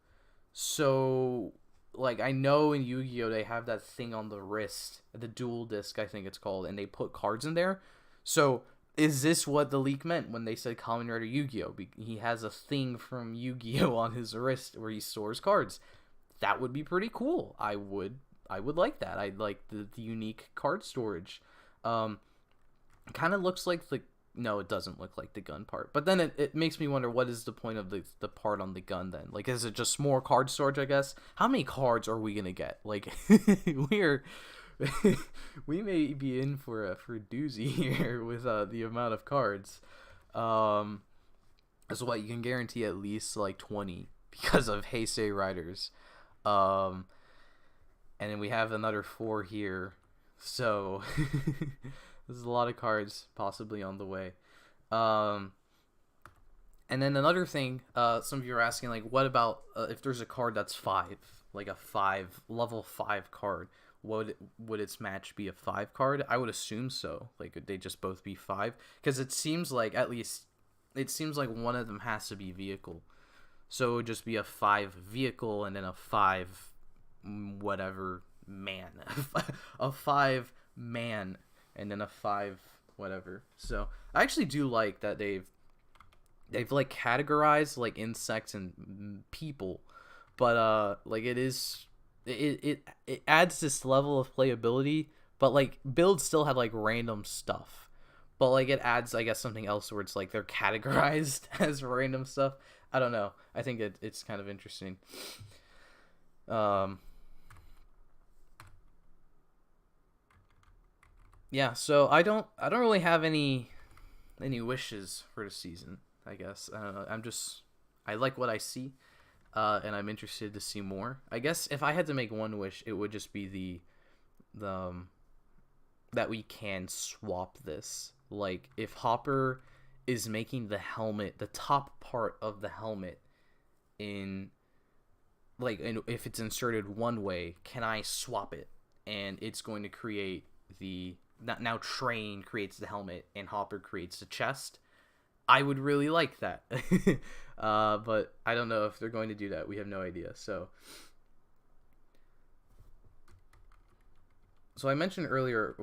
So like I know in Yu-Gi-Oh they have that thing on the wrist, the dual disc I think it's called, and they put cards in there. So is this what the leak meant when they said Kamen Rider Yu-Gi-Oh? He has a thing from Yu-Gi-Oh on his wrist where he stores cards. That would be pretty cool. I would like that. I'd like the unique card storage. Kind of looks like the... No, it doesn't look like the gun part. But then it makes me wonder, what is the point of the part on the gun then? Like, is it just more card storage, I guess? How many cards are we going to get? Like, we may be in for a doozy here with the amount of cards. So what, you can guarantee at least like 20 because of Heisei Riders. And then we have another 4 here. So there's a lot of cards possibly on the way. And then another thing, some of you are asking, like, what about if there's a card that's 5, like a level 5 card? Would its match be a 5 card? I would assume so. Like, would they just both be 5? Because it seems like one of them has to be vehicle. So it would just be a 5 vehicle and then a 5 whatever man. A 5 man and then a 5 whatever. So I actually do like that they've like categorized like insects and people, but like it adds this level of playability, but like builds still had like random stuff, but like it adds, I guess, something else where it's like they're categorized as random stuff. I don't know. I think it's kind of interesting. Yeah, so I don't really have any wishes for the season, I guess. I don't know. I like what I see, and I'm interested to see more. I guess if I had to make one wish, it would just be the that we can swap this. Like, if Hopper is making the helmet, the top part of the helmet in like, and if it's inserted one way, can I swap it? And it's going to create now Train creates the helmet and Hopper creates the chest. I would really like that. But I don't know if they're going to do that. We have no idea. So I mentioned earlier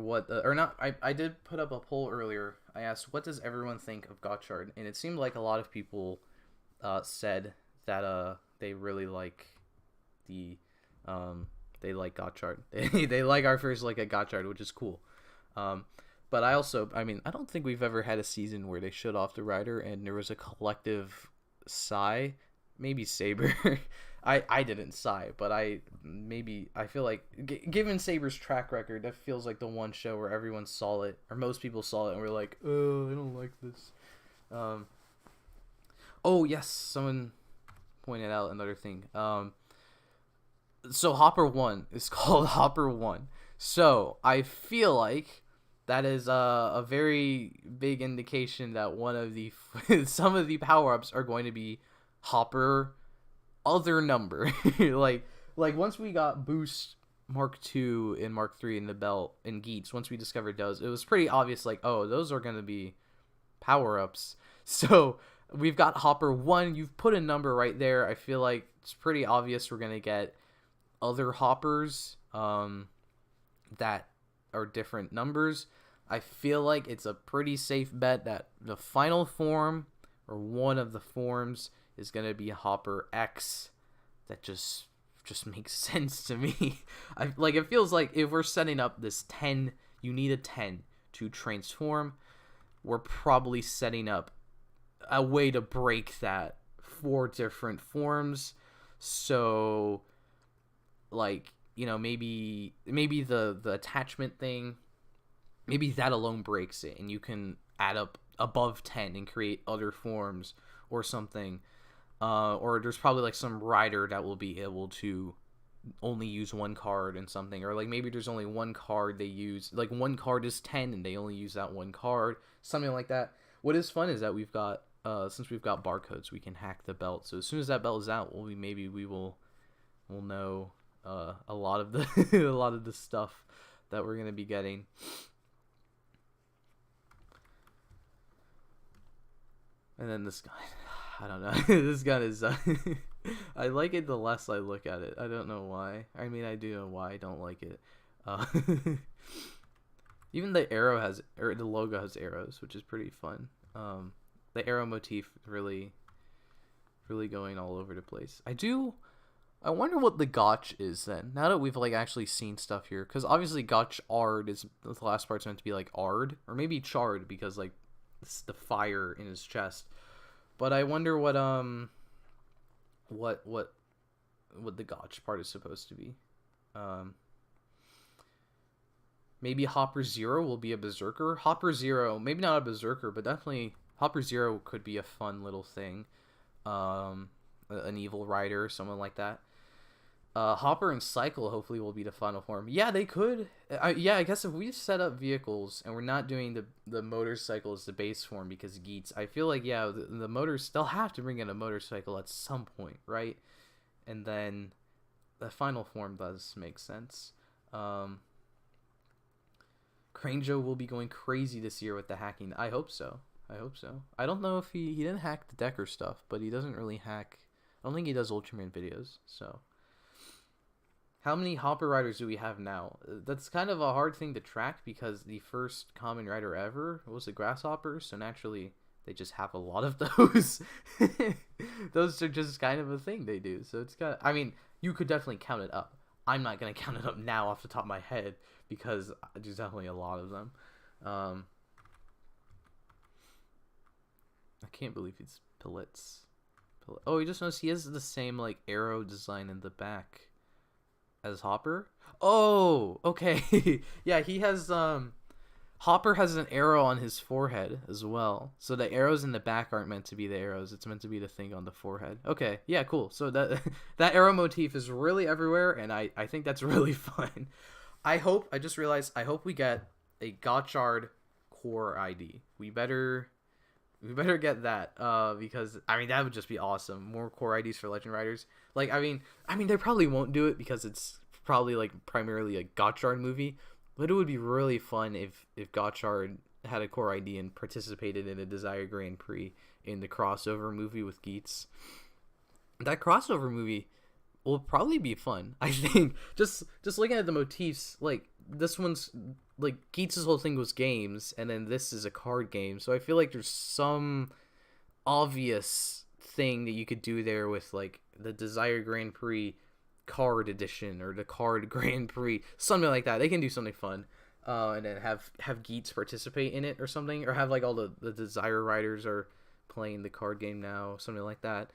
I did put up a poll earlier. I asked, what does everyone think of Gotchard? And it seemed like a lot of people said that they really like they like Gotchard. They like our first look at Gotchard, which is cool. But I don't think we've ever had a season where they shut off the rider and there was a collective sigh. Maybe Saber. I didn't sigh, but I feel like given Saber's track record, that feels like the one show where everyone saw it, or most people saw it, and were like, "Oh, I don't like this." Oh yes, someone pointed out another thing. So Hopper 1 is called Hopper 1. So I feel like that is a very big indication that one of the some of the power-ups are going to be Hopper other number. like once we got Boost Mark 2 and Mark 3 in the belt in Geats, once we discovered those, it was pretty obvious, like, oh, those are going to be power-ups. So we've got Hopper 1. You've put a number right there. I feel like it's pretty obvious we're going to get other Hoppers that are different numbers. I feel like it's a pretty safe bet that the final form, or one of the forms, is going to be Hopper X. That just makes sense to me. It feels like if we're setting up this 10, you need a 10 to transform, we're probably setting up a way to break that 4 different forms. So, like, maybe the attachment thing, maybe that alone breaks it, and you can add up above 10 and create other forms or something. Or there's probably like some rider that will be able to only use one card and something, or like maybe there's only one card they use, like one card is 10 and they only use that one card, something like that. What is fun is that we've got since we've got barcodes, we can hack the belt. So as soon as that belt is out, we'll know a lot of the a lot of the stuff that we're gonna be getting. And then this guy, I don't know. This gun is I like it the less I look at it. I don't know why. I mean, I do know why I don't like it. Even the arrow has, or the logo has arrows, which is pretty fun. The arrow motif really going all over the place. I wonder what the gotch is then. Now that we've like actually seen stuff here, because obviously Gotchard is the last part's meant to be like ard, or maybe charred because like it's the fire in his chest. But I wonder what the gotch part is supposed to be. Maybe Hopper Zero will be a berserker. Hopper Zero, maybe not a berserker, but definitely Hopper Zero could be a fun little thing. An evil rider, someone like that. Hopper and Cycle hopefully will be the final form. Yeah, they could. I guess if we set up vehicles and we're not doing the motorcycle as the base form because Geats, I feel like, yeah, the motors, they'll have to bring in a motorcycle at some point, right? And then the final form does make sense. Cranjo will be going crazy this year with the hacking. I hope so. I don't know if he didn't hack the Decker stuff, but he doesn't really hack. I don't think he does Ultraman videos, so. How many Hopper Riders do we have now? That's kind of a hard thing to track because the first Kamen Rider ever was a Grasshopper, so naturally they just have a lot of those. Those are just kind of a thing they do, so it's kind of, I mean, you could definitely count it up. I'm not going to count it up now off the top of my head because there's definitely a lot of them. I can't believe it's pellets. Oh, you just noticed he has the same like arrow design in the back as Hopper. Oh, okay. Yeah, he has Hopper has an arrow on his forehead as well. So the arrows in the back aren't meant to be the arrows. It's meant to be the thing on the forehead. Okay, yeah, cool. So that that arrow motif is really everywhere, and I think that's really fun. I just realized I hope we get a Gotchard core ID. We better get that because I mean that would just be awesome. More core IDs for Legend Riders. Like I mean they probably won't do it because it's probably like primarily a Gotchard movie, but it would be really fun if Gotchard had a core ID and participated in a Desire Grand Prix in the crossover movie with Geats. That crossover movie will probably be fun. I think just looking at the motifs, like this one's like Geats' whole thing was games, and then this is a card game. So I feel like there's some obvious thing that you could do there with like the Desire Grand Prix card edition or the card Grand Prix, something like that. They can do something fun, and then have Geats participate in it or something, or have like all the Desire Riders are playing the card game now, something like that.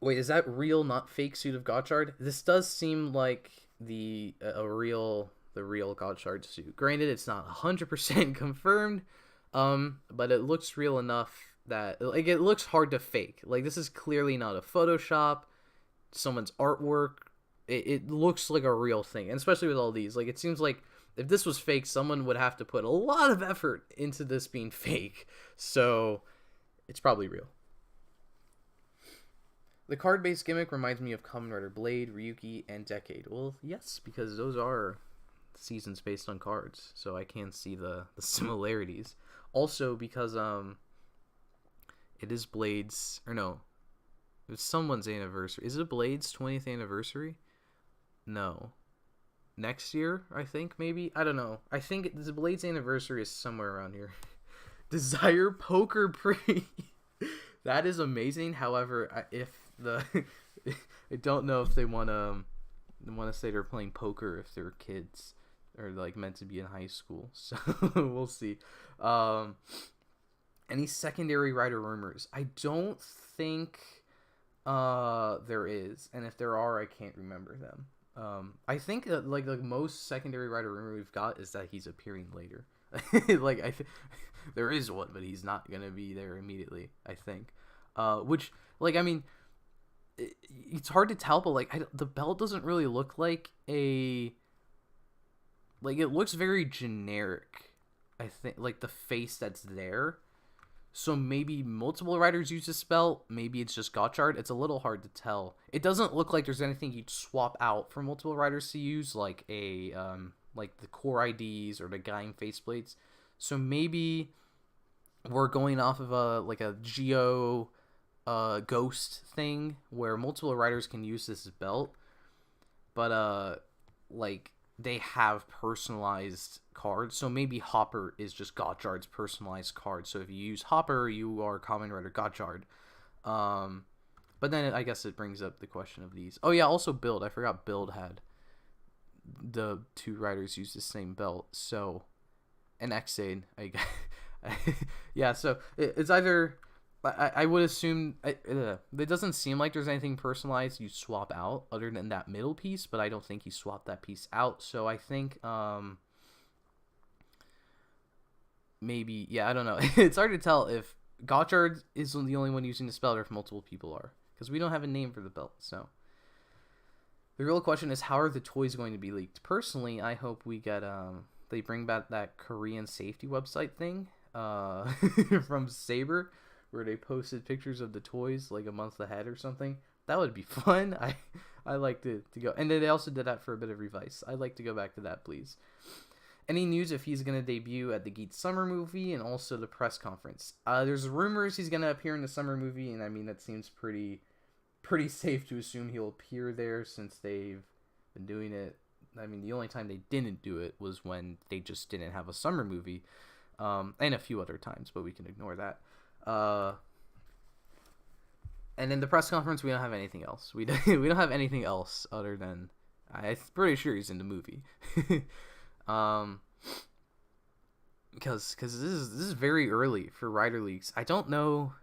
Wait, is that real, not fake suit of Gotchard? This does seem like the real Gotchard suit. Granted, it's not 100% confirmed, but it looks real enough that like it looks hard to fake. Like this is clearly not a Photoshop, someone's artwork. It looks like a real thing, and especially with all these. Like it seems like if this was fake, someone would have to put a lot of effort into this being fake. So it's probably real. The card-based gimmick reminds me of Kamen Rider Blade, Ryuki, and Decade. Well, yes, because those are seasons based on cards, so I can see the similarities. Also, because it is Blade's, or no, it's someone's anniversary. Is it Blade's 20th anniversary? No. Next year, I think, maybe? I don't know. I think the Blade's anniversary is somewhere around here. Desire Poker Pre. That is amazing. However, I don't know if they want to say they're playing poker if they're kids or like meant to be in high school. So we'll see. Any secondary rider rumors? I don't think There is, and if there are, I can't remember them. I think like the most secondary writer rumor we've got is that he's appearing later. Like there is one, but he's not gonna be there immediately. I think, which like I mean, it's hard to tell, but like the belt doesn't really look like a like it looks very generic. I think like the face that's there. So maybe multiple writers use this belt. Maybe it's just Gotchard. It's a little hard to tell. It doesn't look like there's anything you'd swap out for multiple writers to use, like like the core IDs or the guiding faceplates. So maybe we're going off of a Geo ghost thing where multiple writers can use this belt, but like they have personalized cards. So maybe Hopper is just Gotchard's personalized card. So if you use Hopper, you are Kamen Rider Gotchard. But then I guess it brings up the question of these. Oh yeah, also Build. I forgot Build had the two writers use the same belt. So an Xade, I guess. Yeah, so it's either I would assume it doesn't seem like there's anything personalized you swap out other than that middle piece, but I don't think you swap that piece out. So I think maybe, yeah, I don't know. It's hard to tell if Gotchard is the only one using the belt or if multiple people are, because we don't have a name for the belt. So the real question is, how are the toys going to be leaked? Personally, I hope we get they bring back that Korean safety website thing from Saber, where they posted pictures of the toys like a month ahead or something. That would be fun. I like to go. And then they also did that for a bit of Revice. I'd like to go back to that, please. Any news if he's going to debut at the Geats summer movie and also the press conference? There's rumors he's going to appear in the summer movie, and I mean, that seems pretty safe to assume he'll appear there since they've been doing it. I mean, the only time they didn't do it was when they just didn't have a summer movie, and a few other times, but we can ignore that. And in the press conference, we don't have anything else. We don't have anything else other than I'm pretty sure he's in the movie. Because this is very early for Rider leaks. I don't know.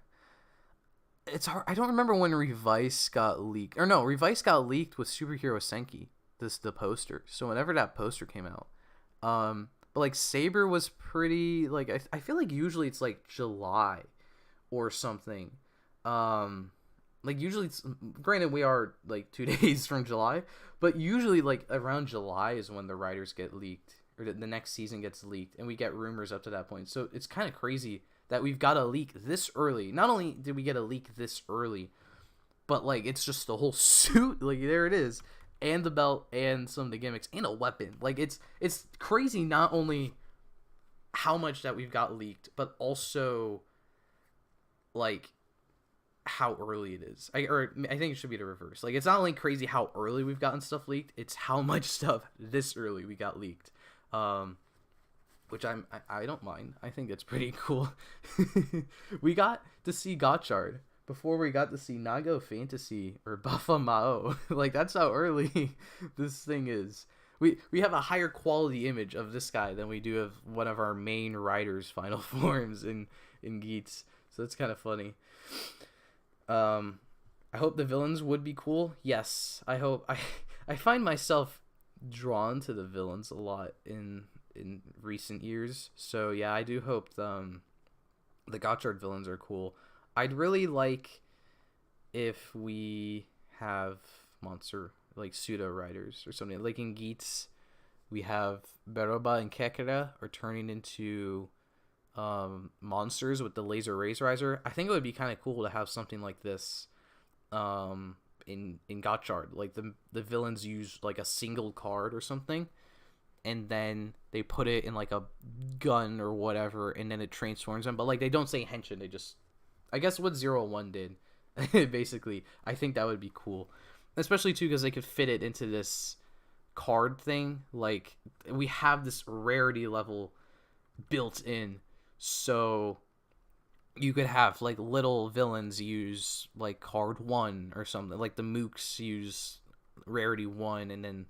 It's hard. I don't remember when Revice got leaked. Or no, Revice got leaked with Superhero Senki. The poster. So whenever that poster came out, but like Saber was pretty like I feel like usually it's like July or something. Like usually it's, granted we are like 2 days from July, but usually like around July is when the writers get leaked, or the next season gets leaked, and we get rumors up to that point. So it's kind of crazy that we've got a leak this early. Not only did we get a leak this early, but like it's just the whole suit, like there it is, and the belt and some of the gimmicks and a weapon. Like it's crazy, not only how much that we've got leaked, but also like how early it is. I think it should be the reverse. Like it's not only crazy how early we've gotten stuff leaked, it's how much stuff this early we got leaked. Which I don't mind. I think it's pretty cool. We got to see Gotchard before we got to see Nago Fantasy or Buffa Mao. Like that's how early this thing is. We have a higher quality image of this guy than we do of one of our main writers' final forms in Geats. So it's kind of funny. I hope the villains would be cool. Yes, I hope. I find myself drawn to the villains a lot in recent years. So yeah, I do hope the Gotchard villains are cool. I'd really like if we have monster like pseudo writers or something. Like in Geats, we have Beroba and Kekera are turning into monsters with the laser razorizer. I think it would be kind of cool to have something like this in Gotchard. Like the villains use like a single card or something, and then they put it in like a gun or whatever, and then it transforms them. But like they don't say henshin, they just, I guess what 0-1 did basically. I think that would be cool, especially too because they could fit it into this card thing. Like we have this rarity level built in, so you could have like little villains use like card 1 or something. Like the mooks use rarity 1, and then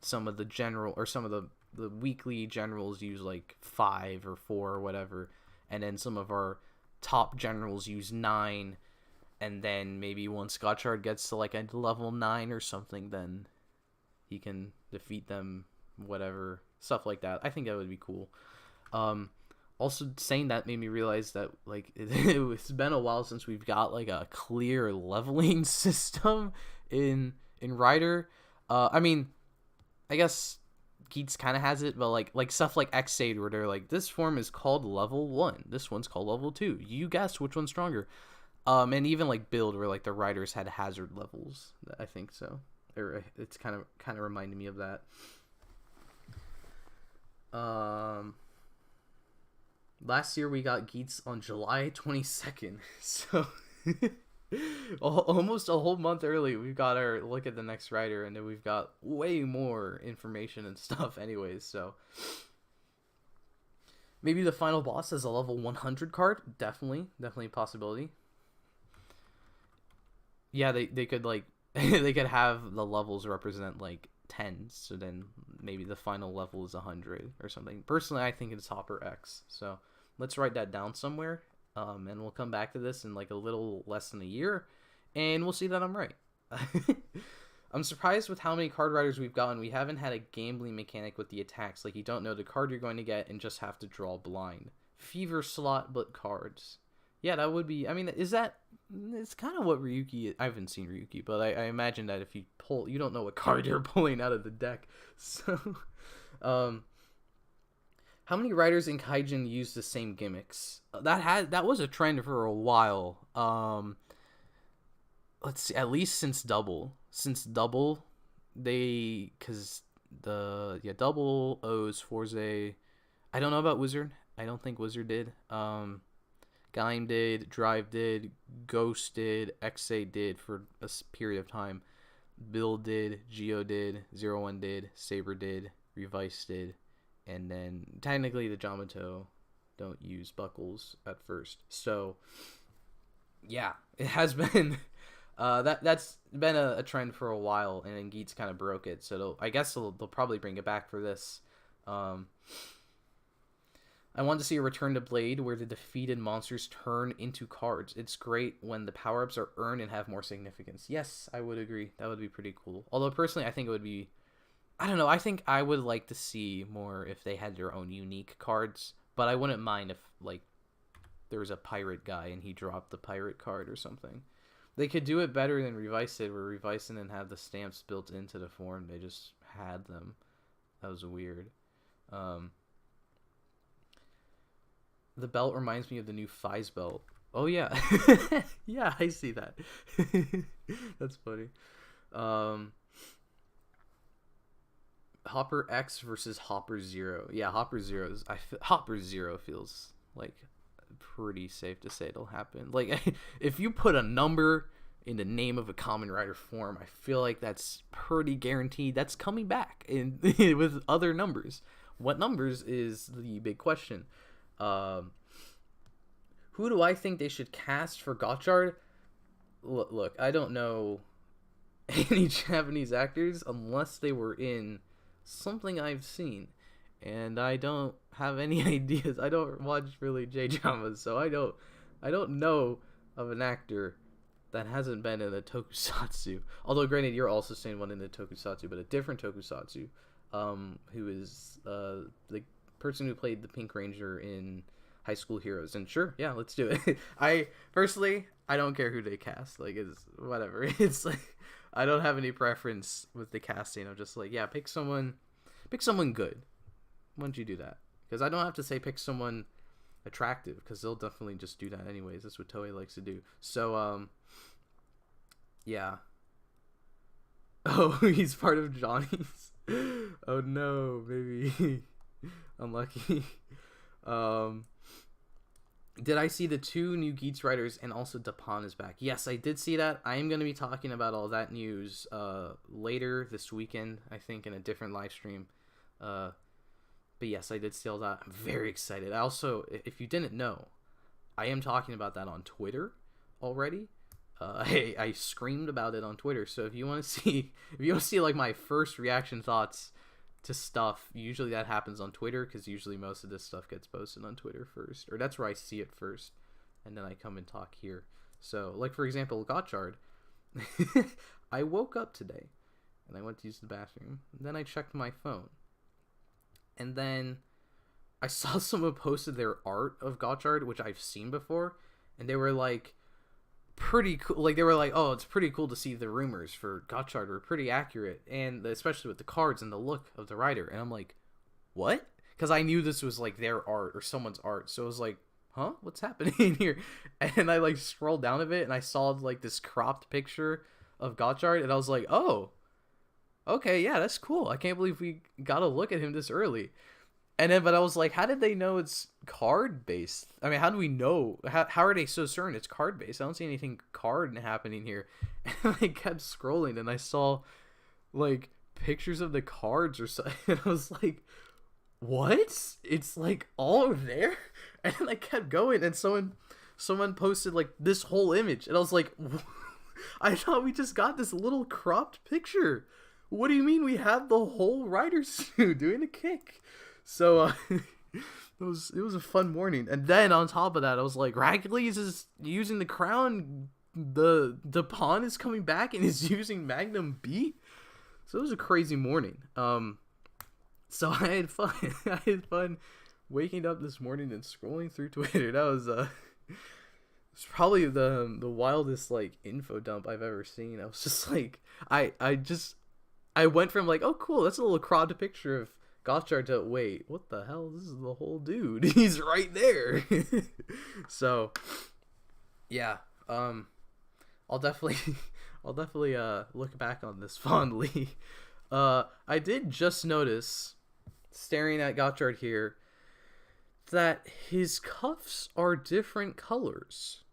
some of the general or some of the weekly generals use like 5 or 4 or whatever, and then some of our top generals use 9, And then maybe once Gotchard gets to like a level 9 or something, then he can defeat them, whatever, stuff like that. I think that would be cool. Also, saying that made me realize that like it's been a while since we've got like a clear leveling system in Rider. I mean, I guess Geats kind of has it, but like stuff like X-Aid where they're like, this form is called level 1, this one's called level 2. You guess which one's stronger. And even like Build where like the riders had hazard levels. I think so. It's kind of reminding me of that. Last year we got Geats on July 22nd, so almost a whole month early. We've got our look at the next rider, and then we've got way more information and stuff anyways, so maybe the final boss is a level 100 card. Definitely a possibility. Yeah, they could like they could have the levels represent like 10s, so then maybe the final level is 100 or something. Personally, I think it's Hopper X, so let's write that down somewhere, and we'll come back to this in like a little less than a year, and we'll see that I'm right. I'm surprised with how many card riders we've gotten. We haven't had a gambling mechanic with the attacks, like you don't know the card you're going to get and just have to draw blind. Fever slot, but cards. Yeah, that would be, I mean, is that, it's kind of what Ryuki is. I haven't seen Ryuki, but I imagine that if you pull, you don't know what card you're pulling out of the deck. So, how many riders in Kaijin use the same gimmicks? That was a trend for a while. Let's see, at least since Double. Because Double owes Forze. I don't know about Wizard. I don't think Wizard did. Gaim did, Drive did, Ghost did, X8 did for a period of time. Bill did, Geo did, 01 did, Saber did, Revice did, and then technically the Jamato don't use buckles at first. So yeah, it has been that's been a trend for a while, and then Geats kind of broke it. So I guess they'll probably bring it back for this. I want to see a return to Blade where the defeated monsters turn into cards. It's great when the power-ups are earned and have more significance. Yes, I would agree. That would be pretty cool. Although, personally, I think it would be... I don't know. I think I would like to see more if they had their own unique cards. But I wouldn't mind if, like, there was a pirate guy and he dropped the pirate card or something. They could do it better than Revice did, where Revice didn't have the stamps built into the form. They just had them. That was weird. The belt reminds me of the new Fize belt. Oh, yeah. Yeah, I see that. That's funny. Hopper X versus Hopper Zero. Yeah, Hopper Zero feels like pretty safe to say it'll happen. Like, if you put a number in the name of a Kamen Rider form, I feel like that's pretty guaranteed. That's coming back in with other numbers. What numbers is the big question. Who do I think they should cast for Gotchard? Look, I don't know any Japanese actors unless they were in something I've seen, and I don't have any ideas. I don't watch really J-dramas, so I don't know of an actor that hasn't been in a tokusatsu. Although, granted, you're also saying one in a tokusatsu, but a different tokusatsu, who is the person who played the Pink Ranger in High School Heroes. And sure, yeah, let's do it. I don't care who they cast. Like, it's whatever. It's like, I don't have any preference with the casting. I'm just like, yeah, pick someone good. Why don't you do that? Because I don't have to say pick someone attractive, because they'll definitely just do that anyways. That's what Toei likes to do. So, yeah. Oh, he's part of Johnny's. Oh no, maybe. Unlucky. Did I see the 2 new Geats riders and also Dapan is back? Yes, I did see that. I am going to be talking about all that news later this weekend, I think, in a different live stream. But yes, I did see all that. I'm very excited. I also, if you didn't know, I am talking about that on Twitter already. I screamed about it on Twitter. So if you want to see like my first reaction thoughts to stuff, usually that happens on Twitter, because usually most of this stuff gets posted on Twitter first, or that's where I see it first, and then I come and talk here. So, like for example, Gotchard. I woke up today and I went to use the bathroom. And then I checked my phone. And then I saw someone posted their art of Gotchard, which I've seen before, and they were like pretty cool. Like they were like, "Oh, it's pretty cool to see the rumors for Gotchard were pretty accurate, and especially with the cards and the look of the writer." And I'm like, "What?" Because I knew this was like their art or someone's art, so I was like, "Huh? What's happening here?" And I like scrolled down a bit, and I saw like this cropped picture of Gotchard, and I was like, "Oh, okay, yeah, that's cool. I can't believe we got to look at him this early." And then, but I was like, how did they know it's card based? I mean, how do we know? How are they so certain it's card based? I don't see anything card happening here. And I kept scrolling and I saw like pictures of the cards or something. And I was like, what? It's like all there? And I kept going and someone posted like this whole image. And I was like, I thought we just got this little cropped picture. What do you mean we have the whole rider suit doing a kick? So it was a fun morning, and then on top of that, I was like, Ragleys is using the crown. The pawn is coming back and is using Magnum B. So it was a crazy morning. So I had fun. I had fun waking up this morning and scrolling through Twitter. That was it's probably the wildest like info dump I've ever seen. I was just like, I went from like, oh cool, that's a little cropped picture of Gotchard to wait, what the hell? This is the whole dude. He's right there. So, yeah. I'll definitely look back on this fondly. I did just notice, staring at Gotchard here, that his cuffs are different colors.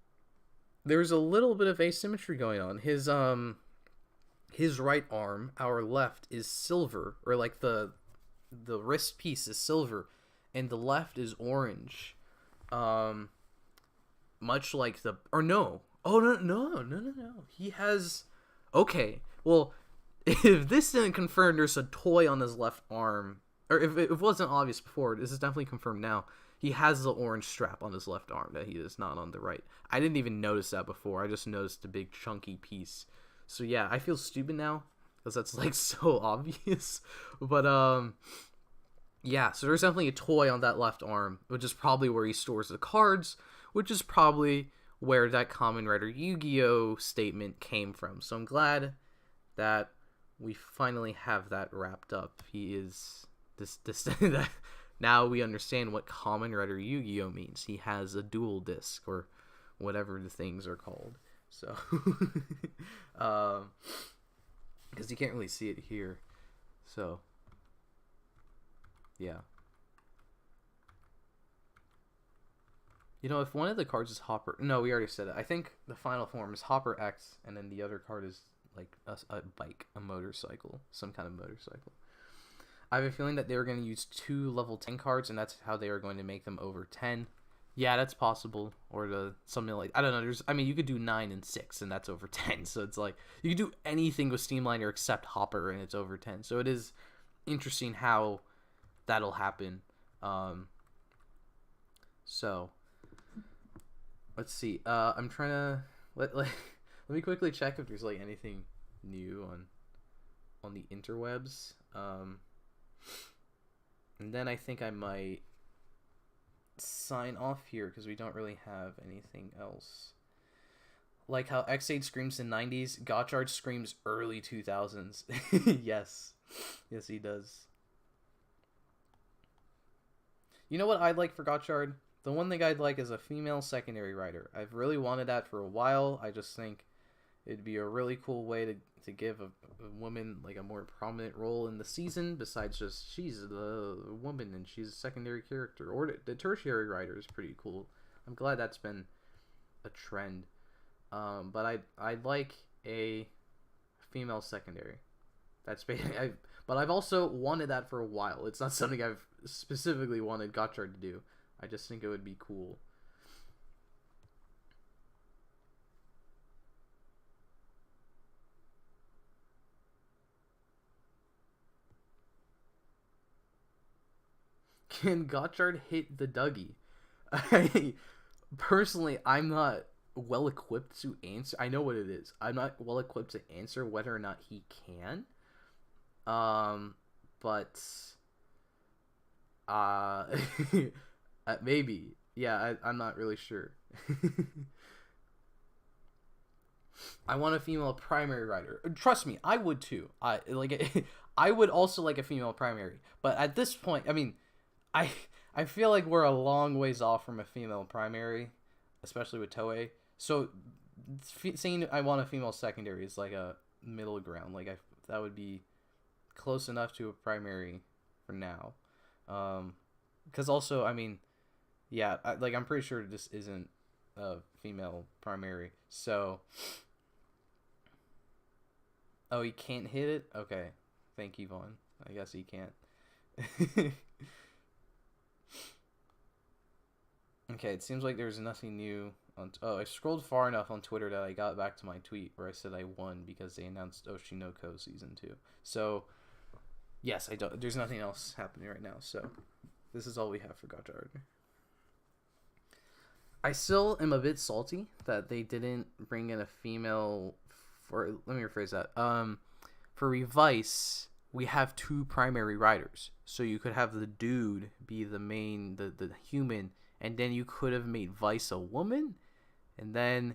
There's a little bit of asymmetry going on. His right arm, our left, is silver, or like the wrist piece is silver, and the left is orange. Much like the... Or no. Oh, no. He has... Okay. Well, if this didn't confirm there's a toy on his left arm, or if it wasn't obvious before, this is definitely confirmed now. He has the orange strap on his left arm that he is not on the right. I didn't even notice that before. I just noticed the big chunky piece. So yeah, I feel stupid now, because that's like so obvious. But yeah, so there's definitely a toy on that left arm, which is probably where he stores the cards, which is probably where that Kamen Rider Yu-Gi-Oh statement came from. So I'm glad that we finally have that wrapped up. He is this that now we understand what Kamen Rider Yu-Gi-Oh means. He has a dual disc, or whatever the things are called. So because you can't really see it here. So yeah. You know, if one of the cards is Hopper... No, we already said it. I think the final form is Hopper X, and then the other card is like a bike, a motorcycle, some kind of motorcycle. I have a feeling that they were going to use 2 level 10 cards, and that's how they are going to make them over 10. Yeah, that's possible. Or something like... I don't know. You could do 9 and 6, and that's over 10. So it's like... You could do anything with Steamliner except Hopper, and it's over 10. So it is interesting how that'll happen. So let's see. I'm trying to let me quickly check if there's like anything new on the interwebs. And then I think I might sign off here because we don't really have anything else. Like how X8 screams in 90s, Gotchard screams early 2000s. Yes, he does. You know what I'd like for Gotchard? The one thing I'd like is a female secondary writer. I've really wanted that for a while. I just think it'd be a really cool way to give a woman like a more prominent role in the season, besides just she's the woman and she's a secondary character. Or the tertiary writer is pretty cool. I'm glad that's been a trend. But I'd like a female secondary. That's basically... But I've also wanted that for a while. It's not something I've specifically wanted Gotchard to do. I just think it would be cool. Can Gotchard hit the Dougie? Personally, I'm not well equipped to answer. I know what it is. I'm not well equipped to answer whether or not he can. But maybe. Yeah, I'm not really sure. I want a female primary rider. Trust me, I would too. I would also like a female primary. But at this point, I mean, I feel like we're a long ways off from a female primary, especially with Toei. So saying I want a female secondary is like a middle ground. Like that would be close enough to a primary for now. Because also, I mean, yeah, I'm pretty sure this isn't a female primary. So, oh, he can't hit it? Okay. Thank you, Vaughn. I guess he can't. Okay, it seems like there's nothing new on... Oh, I scrolled far enough on Twitter that I got back to my tweet where I said I won because they announced Oshinoko Season 2. So, yes, there's nothing else happening right now, so this is all we have for Gotchard. I still am a bit salty that they didn't bring in a female... Let me rephrase that. For Revice, we have 2 primary riders. So you could have the dude be the main, the human, and then you could have made Vice a woman, and then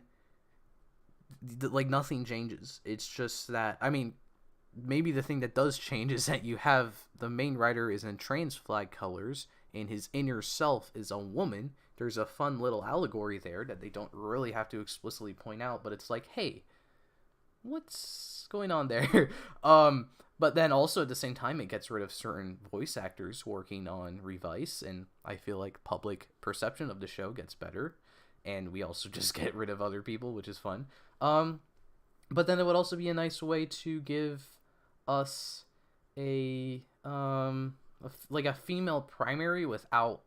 nothing changes. It's just that, I mean, maybe the thing that does change is that you have the main rider is in trans flag colors, and his inner self is a woman. There's a fun little allegory there that they don't really have to explicitly point out, but it's like, hey, what's going on there? But then also at the same time, it gets rid of certain voice actors working on Revice, and I feel like public perception of the show gets better, and we also just get rid of other people, which is fun. But then it would also be a nice way to give us a female primary without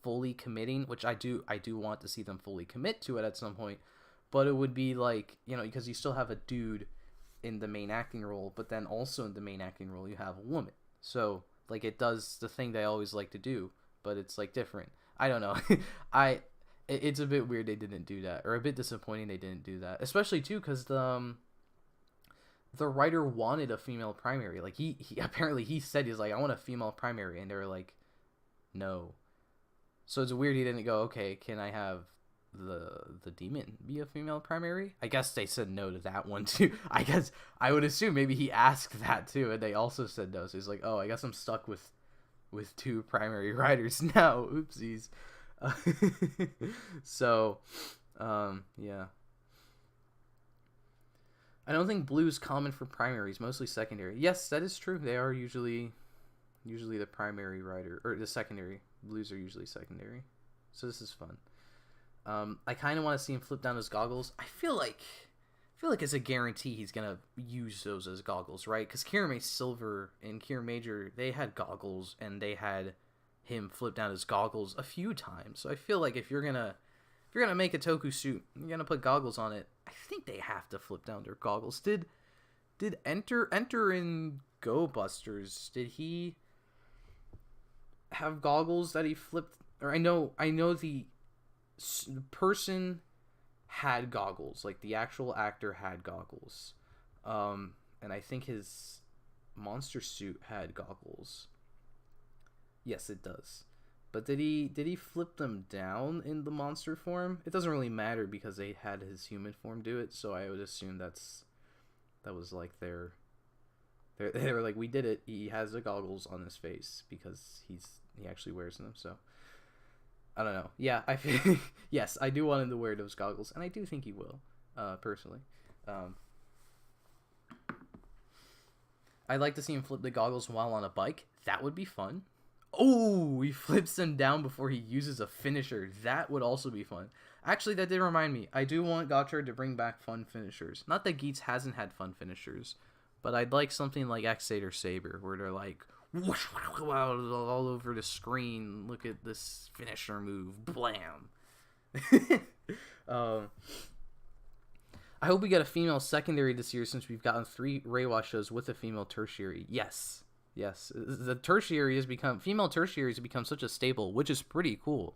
fully committing, which I do want to see them fully commit to it at some point. But it would be like, because you still have a dude in the main acting role, but then also in the main acting role you have a woman. So it does the thing they always like to do, but it's different. I don't know. It's a bit weird they didn't do that, or a bit disappointing they didn't do that, especially too because the writer wanted a female primary. He apparently he said he's like, I want a female primary, and they were like, no. So it's weird he didn't go, okay, can I have the demon be a female primary? I guess they said no to that one too. I guess I would assume maybe he asked that too, and they also said no. So he's like, oh, I guess I'm stuck with 2 primary writers now. Oopsies. So, yeah. I don't think blue is common for primaries, mostly secondary. Yes, that is true. They are usually the primary writer, or the secondary. Blues are usually secondary. So this is fun. I kind of want to see him flip down his goggles. I feel like it's a guarantee he's gonna use those as goggles, right? Because Kirame Silver and Kira Major, they had goggles, and they had him flip down his goggles a few times. So I feel like if you're gonna make a Toku suit, you're gonna put goggles on it. I think they have to flip down their goggles. Did Enter in Go Busters? Did he have goggles that he flipped? Or I know the person had goggles, the actual actor had goggles, and I think his monster suit had goggles. Yes, it does. But did he flip them down in the monster form? It doesn't really matter because they had his human form do it, so I would assume that was they were like, we did it. He has the goggles on his face because he actually wears them, so I don't know. Yeah, yes, I do want him to wear those goggles, and I do think he will, personally. I'd like to see him flip the goggles while on a bike. That would be fun. Oh, he flips them down before he uses a finisher. That would also be fun. Actually, that did remind me. I do want Gotchard to bring back fun finishers. Not that Geats hasn't had fun finishers, but I'd like something like X-Sator Saber, where they're like, whoosh, all over the screen. Look at this finisher move. Blam. I hope we get a female secondary this year since we've gotten 3 Reiwa shows with a female tertiary. Yes. The female tertiaries have become such a staple, which is pretty cool.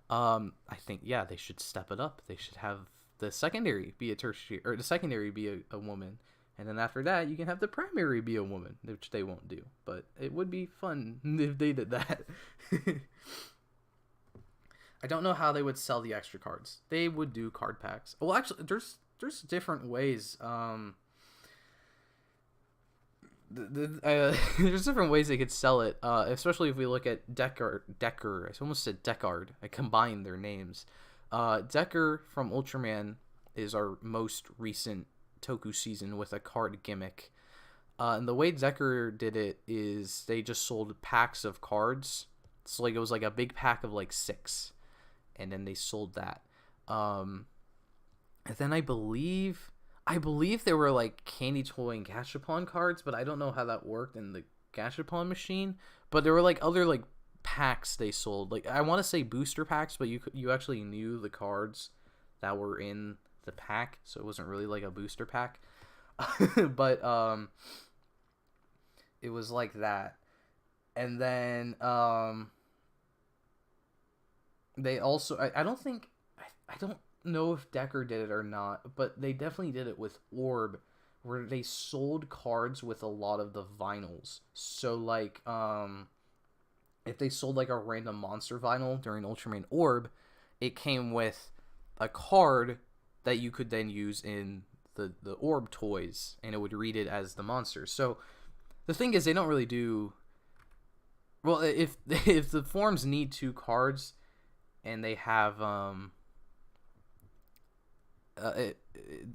I think, yeah, they should step it up. They should have the secondary be a tertiary, or the secondary be a woman, and then after that you can have the primary be a woman, which they won't do, but it would be fun if they did that. I don't know how they would sell the extra cards. They would do card packs. Well, actually, there's different ways. There's different ways they could sell it, especially if we look at Decker. I almost said Deckard. I combined their names. Decker from Ultraman is our most recent Toku season with a card gimmick. And the way Decker did it is they just sold packs of cards. So like it was like a big pack of like 6, and then they sold that. And then I believe there were like Candy Toy and Gashapon cards, but I don't know how that worked in the Gashapon machine. But there were like other like packs they sold. Like I want to say booster packs, but you actually knew the cards that were in the pack, so it wasn't really like a booster pack. But it was like that. And then they also I don't know if Decker did it or not, but they definitely did it with Orb, where they sold cards with a lot of the vinyls. So like if they sold like a random monster vinyl during Ultraman Orb, it came with a card that you could then use in the Orb toys, and it would read it as the monster. So the thing is, they don't really do well. If the forms need 2 cards and they have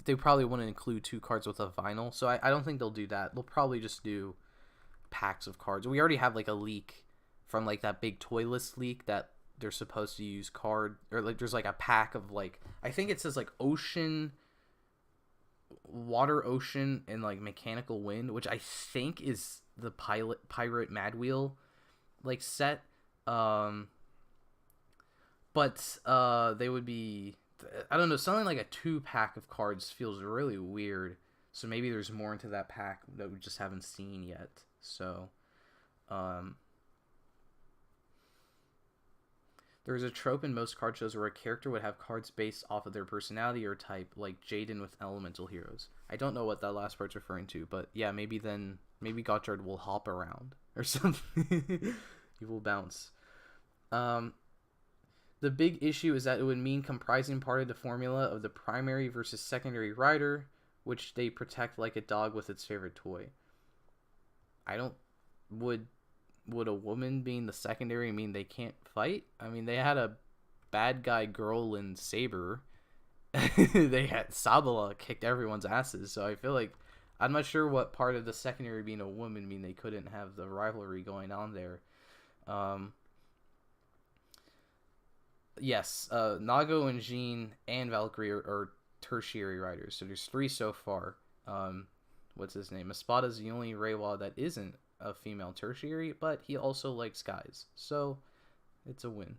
they probably wouldn't include 2 cards with a vinyl, so I don't think they'll do that. They'll probably just do packs of cards. We already have like a leak from like that big toy list leak that they're supposed to use card, or like there's like a pack of like, I think it says like ocean, water, ocean, and like mechanical wind, which I think is the pirate Mad Wheel like set. But they would be, I don't know, something like a 2-pack of cards feels really weird. So maybe there's more into that pack that we just haven't seen yet. So, there's a trope in most card shows where a character would have cards based off of their personality or type, like Jaden with Elemental Heroes. I don't know what that last part's referring to, but yeah, maybe Gotchard will hop around or something. He will bounce. The big issue is that it would mean comprising part of the formula of the primary versus secondary rider, which they protect like a dog with its favorite toy. Would a woman being the secondary mean they can't fight? I mean, they had a bad guy girl in Saber. They had Sabala kicked everyone's asses, so I feel like I'm not sure what part of the secondary being a woman mean they couldn't have the rivalry going on there. Yes, Nago and Jean and Valkyrie are tertiary riders, so there's 3 so far. What's his name? Espada's the only Reiwa that isn't a female tertiary, but he also likes guys, so it's a win.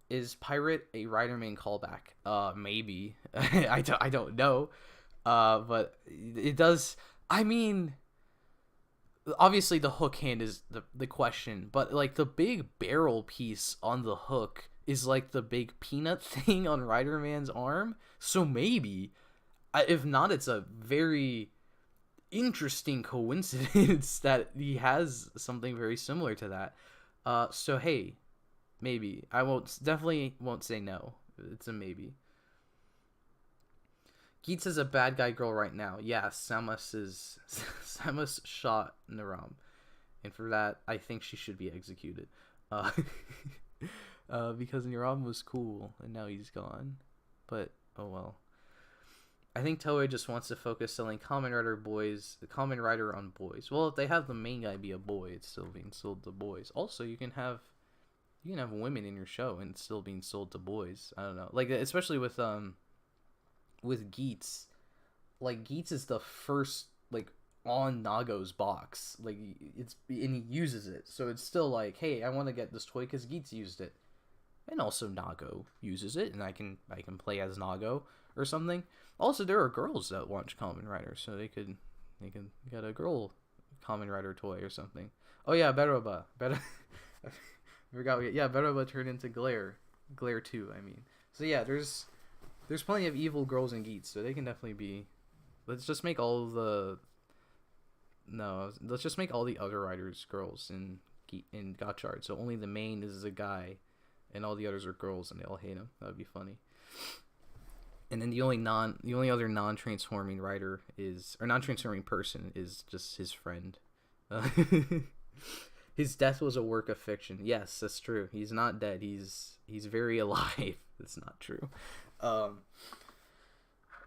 Is Pirate a rider main callback? Maybe. I don't know. But it does. I mean, obviously the hook hand is the question, but like the big barrel piece on the hook is like the big peanut thing on Rider Man's arm. So maybe, if not, it's a very interesting coincidence that he has something very similar to that. So hey, maybe. I definitely won't say no. It's a maybe. Geats is a bad guy girl right now. Yeah, Samus shot Naram, and for that I think she should be executed. Because Naram was cool and now he's gone. But oh well. I think Toei just wants to focus selling Kamen Rider on boys. Well, if they have the main guy be a boy, it's still being sold to boys. Also, you can have women in your show and it's still being sold to boys. I don't know, like especially with Geats. Like Geats is the first like on Nago's box. Like and he uses it, so it's still like, hey, I want to get this toy because Geats used it, and also Nago uses it, and I can play as Nago or something. Also, there are girls that watch Kamen Rider, so they can get a girl Kamen Rider toy or something. Oh yeah, I forgot. Yeah, Beroba turned into Glare 2. I mean, So yeah, there's plenty of evil girls in Geats, so they can definitely be. Let's just make all the no. Let's just make all the other writers girls in Gotchard. So only the main is a guy, and all the others are girls, and they all hate him. That would be funny. And then the only other non-transforming writer or non-transforming person is just his friend. His death was a work of fiction. Yes, that's true. He's not dead. He's very alive. That's not true. I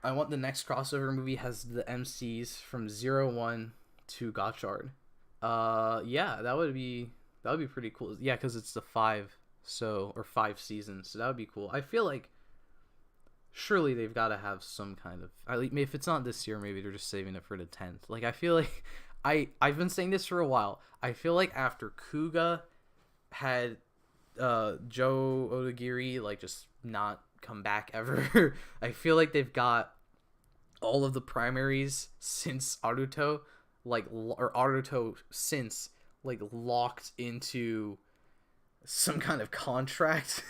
want the next crossover movie has the MCs from 01 to Gotchard. Yeah, that would be pretty cool. Yeah, because it's the 5 seasons, so that would be cool. I feel like surely they've got to have some kind of, if it's not this year, maybe they're just saving it for the 10th. Like, I feel like I've been saying this for a while. I feel like after Kuga had Joe Odagiri like just not come back ever, I feel like they've got all of the primaries since Aruto since like locked into some kind of contract.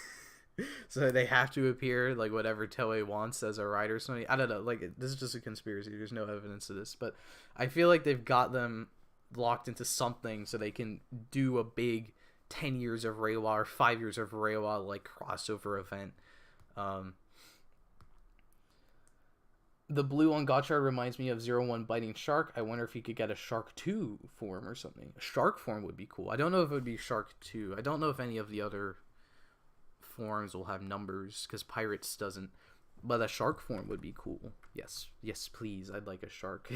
So they have to appear like whatever Toei wants as a writer or something. I don't know. Like, this is just a conspiracy. There's no evidence of this, but I feel like they've got them locked into something so they can do a big 10 years of Reiwa or 5 years of Reiwa like crossover event. The blue on Gotchard reminds me of 01 biting shark. I wonder if you could get a Shark 2 form or something. A Shark form would be cool. I don't know if it would be Shark 2. I don't know if any of the other forms will have numbers because Pirates doesn't, but a shark form would be cool. Yes please, I'd like a shark.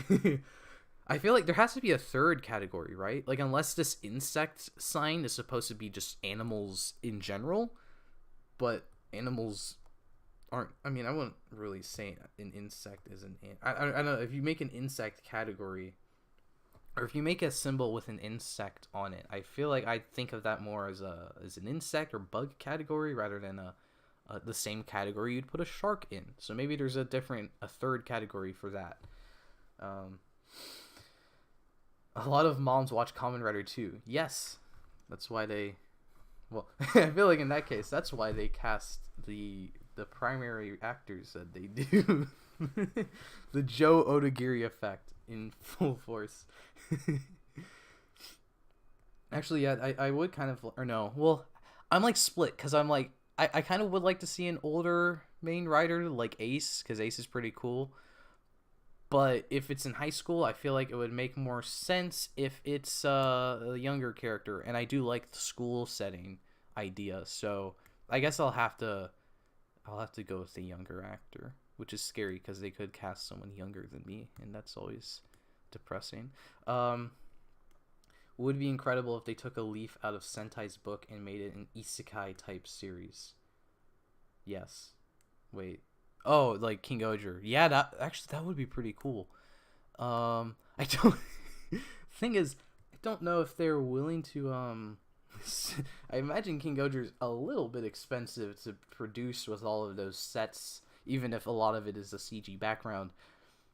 I feel like there has to be a third category, right? Like, unless this insect sign is supposed to be just animals in general, but animals aren't, I mean, I wouldn't really say an insect is an I don't know, if you make an insect category or if you make a symbol with an insect on it, I feel like I'd think of that more as an insect or bug category rather than the same category you'd put a shark in. So maybe there's a third category for that. A lot of moms watch Kamen Rider too. Yes, that's why they. Well, I feel like in that case, that's why they cast the primary actors that they do. The Joe Odagiri effect in full force. Actually, yeah, I would kind of, or no, well, I'm like split because I'm like I kind of would like to see an older main writer like Ace, because Ace is pretty cool. But if it's in high school, I feel like it would make more sense if it's a younger character, and I do like the school setting idea. So I guess I'll have to go with the younger actor, which is scary because they could cast someone younger than me, and that's always depressing. Would be incredible if they took a leaf out of Sentai's book and made it an isekai type series. Yes. Wait. Oh, like King Oger. Yeah, that would be pretty cool. I don't. Thing is, I don't know if they're willing to. I imagine King Oger's a little bit expensive to produce with all of those sets, even if a lot of it is a CG background.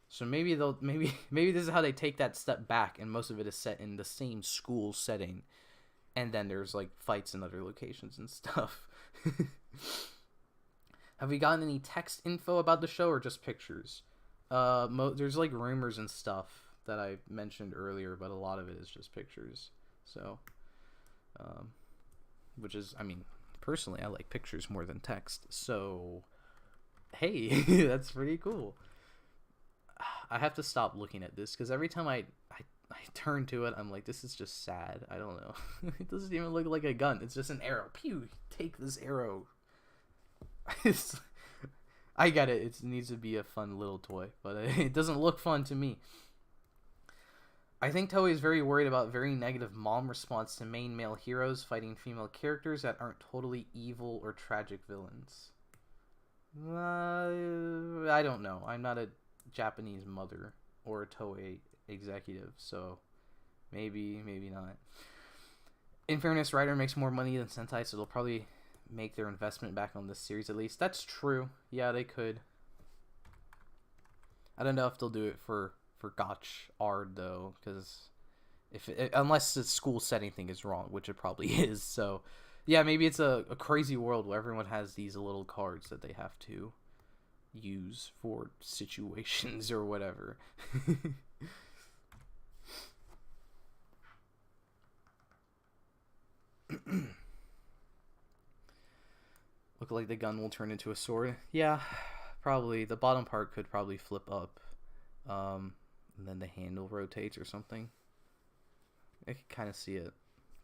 So maybe maybe this is how they take that step back, and most of it is set in the same school setting, and then there's like fights in other locations and stuff. Have we gotten any text info about the show or just pictures? There's like rumors and stuff that I mentioned earlier, but a lot of it is just pictures. So, which is, I mean, personally, I like pictures more than text. So, hey, that's pretty cool. I have to stop looking at this because every time I turn to it, I'm like, this is just sad. I don't know. It doesn't even look like a gun. It's just an arrow. Pew! Take this arrow. I get it. It needs to be a fun little toy, but it doesn't look fun to me. I think Toei is very worried about very negative mom response to main male heroes fighting female characters that aren't totally evil or tragic villains. I don't know. I'm not a Japanese mother or a Toei executive, so maybe not. In fairness, Rider makes more money than Sentai, so they'll probably make their investment back on this series at least. That's true. Yeah, they could. I don't know if they'll do it for Gotchard though, because unless the school setting thing is wrong, which it probably is. So Yeah, maybe it's a crazy world where everyone has these little cards that they have to use for situations or whatever. Look like the gun will turn into a sword. Yeah, probably. The bottom part could probably flip up. And then the handle rotates or something. I can kind of see it.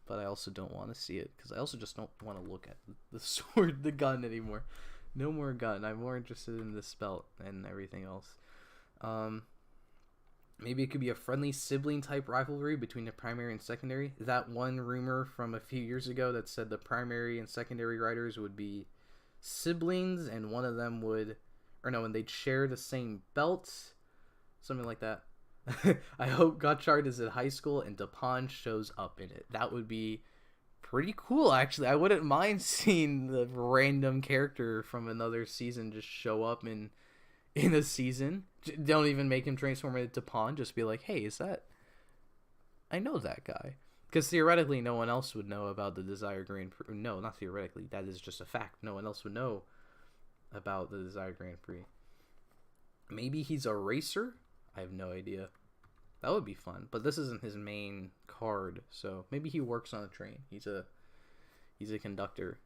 But I also don't want to see it. Because I also just don't want to look at the sword, the gun anymore. No more gun. I'm more interested in this belt and everything else. Maybe it could be a friendly sibling type rivalry between the primary and secondary. That one rumor from a few years ago that said the primary and secondary riders would be siblings and one of them would, or no, and they'd share the same belt, something like that. I hope Gotchard is at high school and Dupont shows up in it. That would be pretty cool, actually. I wouldn't mind seeing the random character from another season just show up in a season. Don't even make him transform into Dupont. Just be like, hey, is that... I know that guy. Because theoretically, no one else would know about the Desire Grand Prix. No, not theoretically. That is just a fact. No one else would know about the Desire Grand Prix. Maybe he's a racer? I have no idea. That would be fun. But this isn't his main card, so maybe he works on a train. He's a conductor.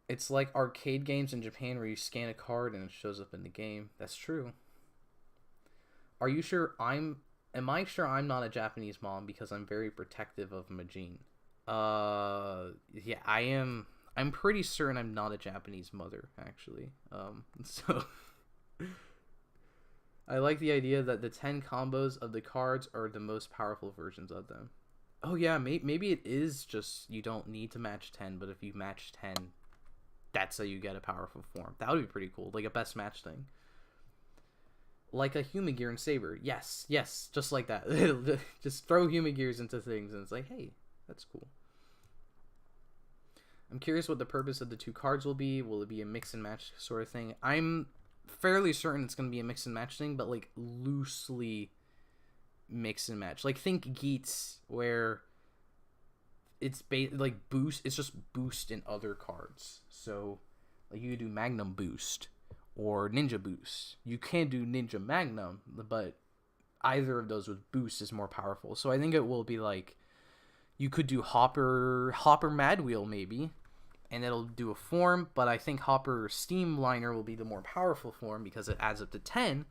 It's like arcade games in Japan where you scan a card and it shows up in the game. That's true. Are you sure am I sure I'm not a Japanese mom because I'm very protective of Majin? Yeah, I am. I'm pretty certain I'm not a Japanese mother, actually. So I like the idea that the 10 combos of the cards are the most powerful versions of them. Oh yeah, maybe it is just you don't need to match 10, but if you match 10, that's how you get a powerful form. That would be pretty cool, like a best match thing. Like a Humagear and Saber. Yes, just like that. Just throw Humagears into things and it's like, hey, that's cool. I'm curious what the purpose of the two cards will be. Will it be a mix and match sort of thing? I'm fairly certain it's going to be a mix and match thing, but like loosely mix and match. Like think Geats, where it's like boost. It's just boost in other cards. So like you could do Magnum Boost or Ninja Boost. You can do Ninja Magnum, but either of those with boost is more powerful. So I think it will be like you could do Hopper Mad Wheel maybe, and it'll do a form, but I think Hopper Steamliner will be the more powerful form because it adds up to 10.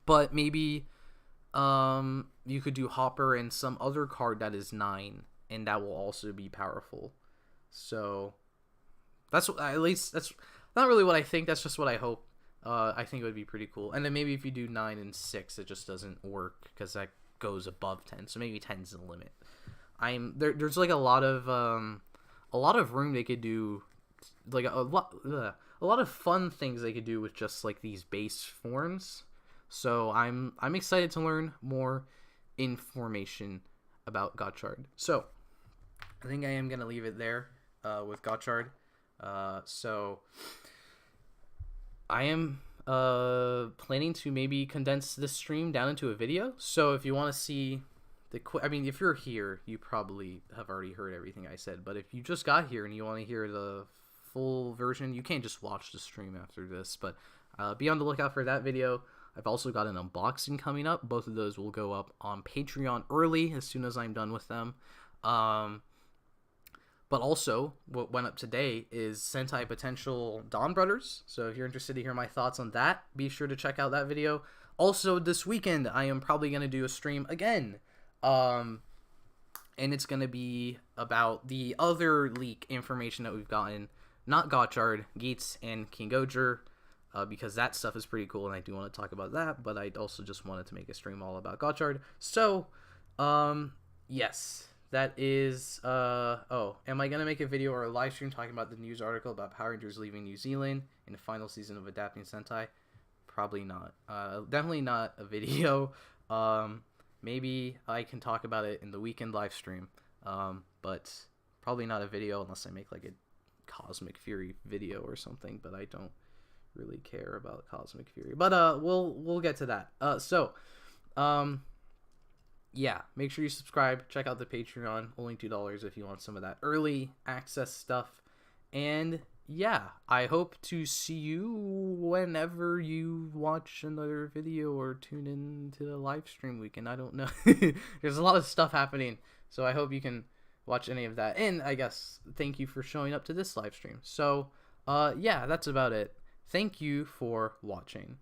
But maybe you could do Hopper and some other card that is 9, and that will also be powerful. So that's at least that's not really what I think. That's just what I hope. I think it would be pretty cool. And then maybe if you do 9 and 6, it just doesn't work because that goes above 10. So maybe 10 is the limit. There's like a lot of room they could do, like a lot of fun things they could do with just like these base forms. So I'm excited to learn more information about Gotchard. So I think I am gonna leave it there with Gotchard. So I am planning to maybe condense this stream down into a video. So if you want to see if you're here, you probably have already heard everything I said. But if you just got here and you want to hear the full version, you can't just watch the stream after this. But be on the lookout for that video. I've also got an unboxing coming up. Both of those will go up on Patreon early as soon as I'm done with them. But also, what went up today is Sentai Potential Dawn Brothers. So if you're interested to hear my thoughts on that, be sure to check out that video. Also, this weekend, I am probably going to do a stream again. And it's going to be about the other leak information that we've gotten. Not Gotchard, Geats, and King Gojir. Because that stuff is pretty cool, and I do want to talk about that. But I also just wanted to make a stream all about Gotchard. So, yes. That is, am I going to make a video or a live stream talking about the news article about Power Rangers leaving New Zealand in the final season of Adapting Sentai? Probably not. Definitely not a video. Maybe I can talk about it in the weekend live stream. But probably not a video unless I make like a Cosmic Fury video or something, but I don't really care about Cosmic Fury. But, we'll get to that. yeah, make sure you subscribe. Check out the Patreon. Only $2 if you want some of that early access stuff. And yeah, I hope to see you whenever you watch another video or tune in to the live stream weekend. I don't know. There's a lot of stuff happening, so I hope you can watch any of that. And I guess thank you for showing up to this live stream. So yeah, that's about it. Thank you for watching.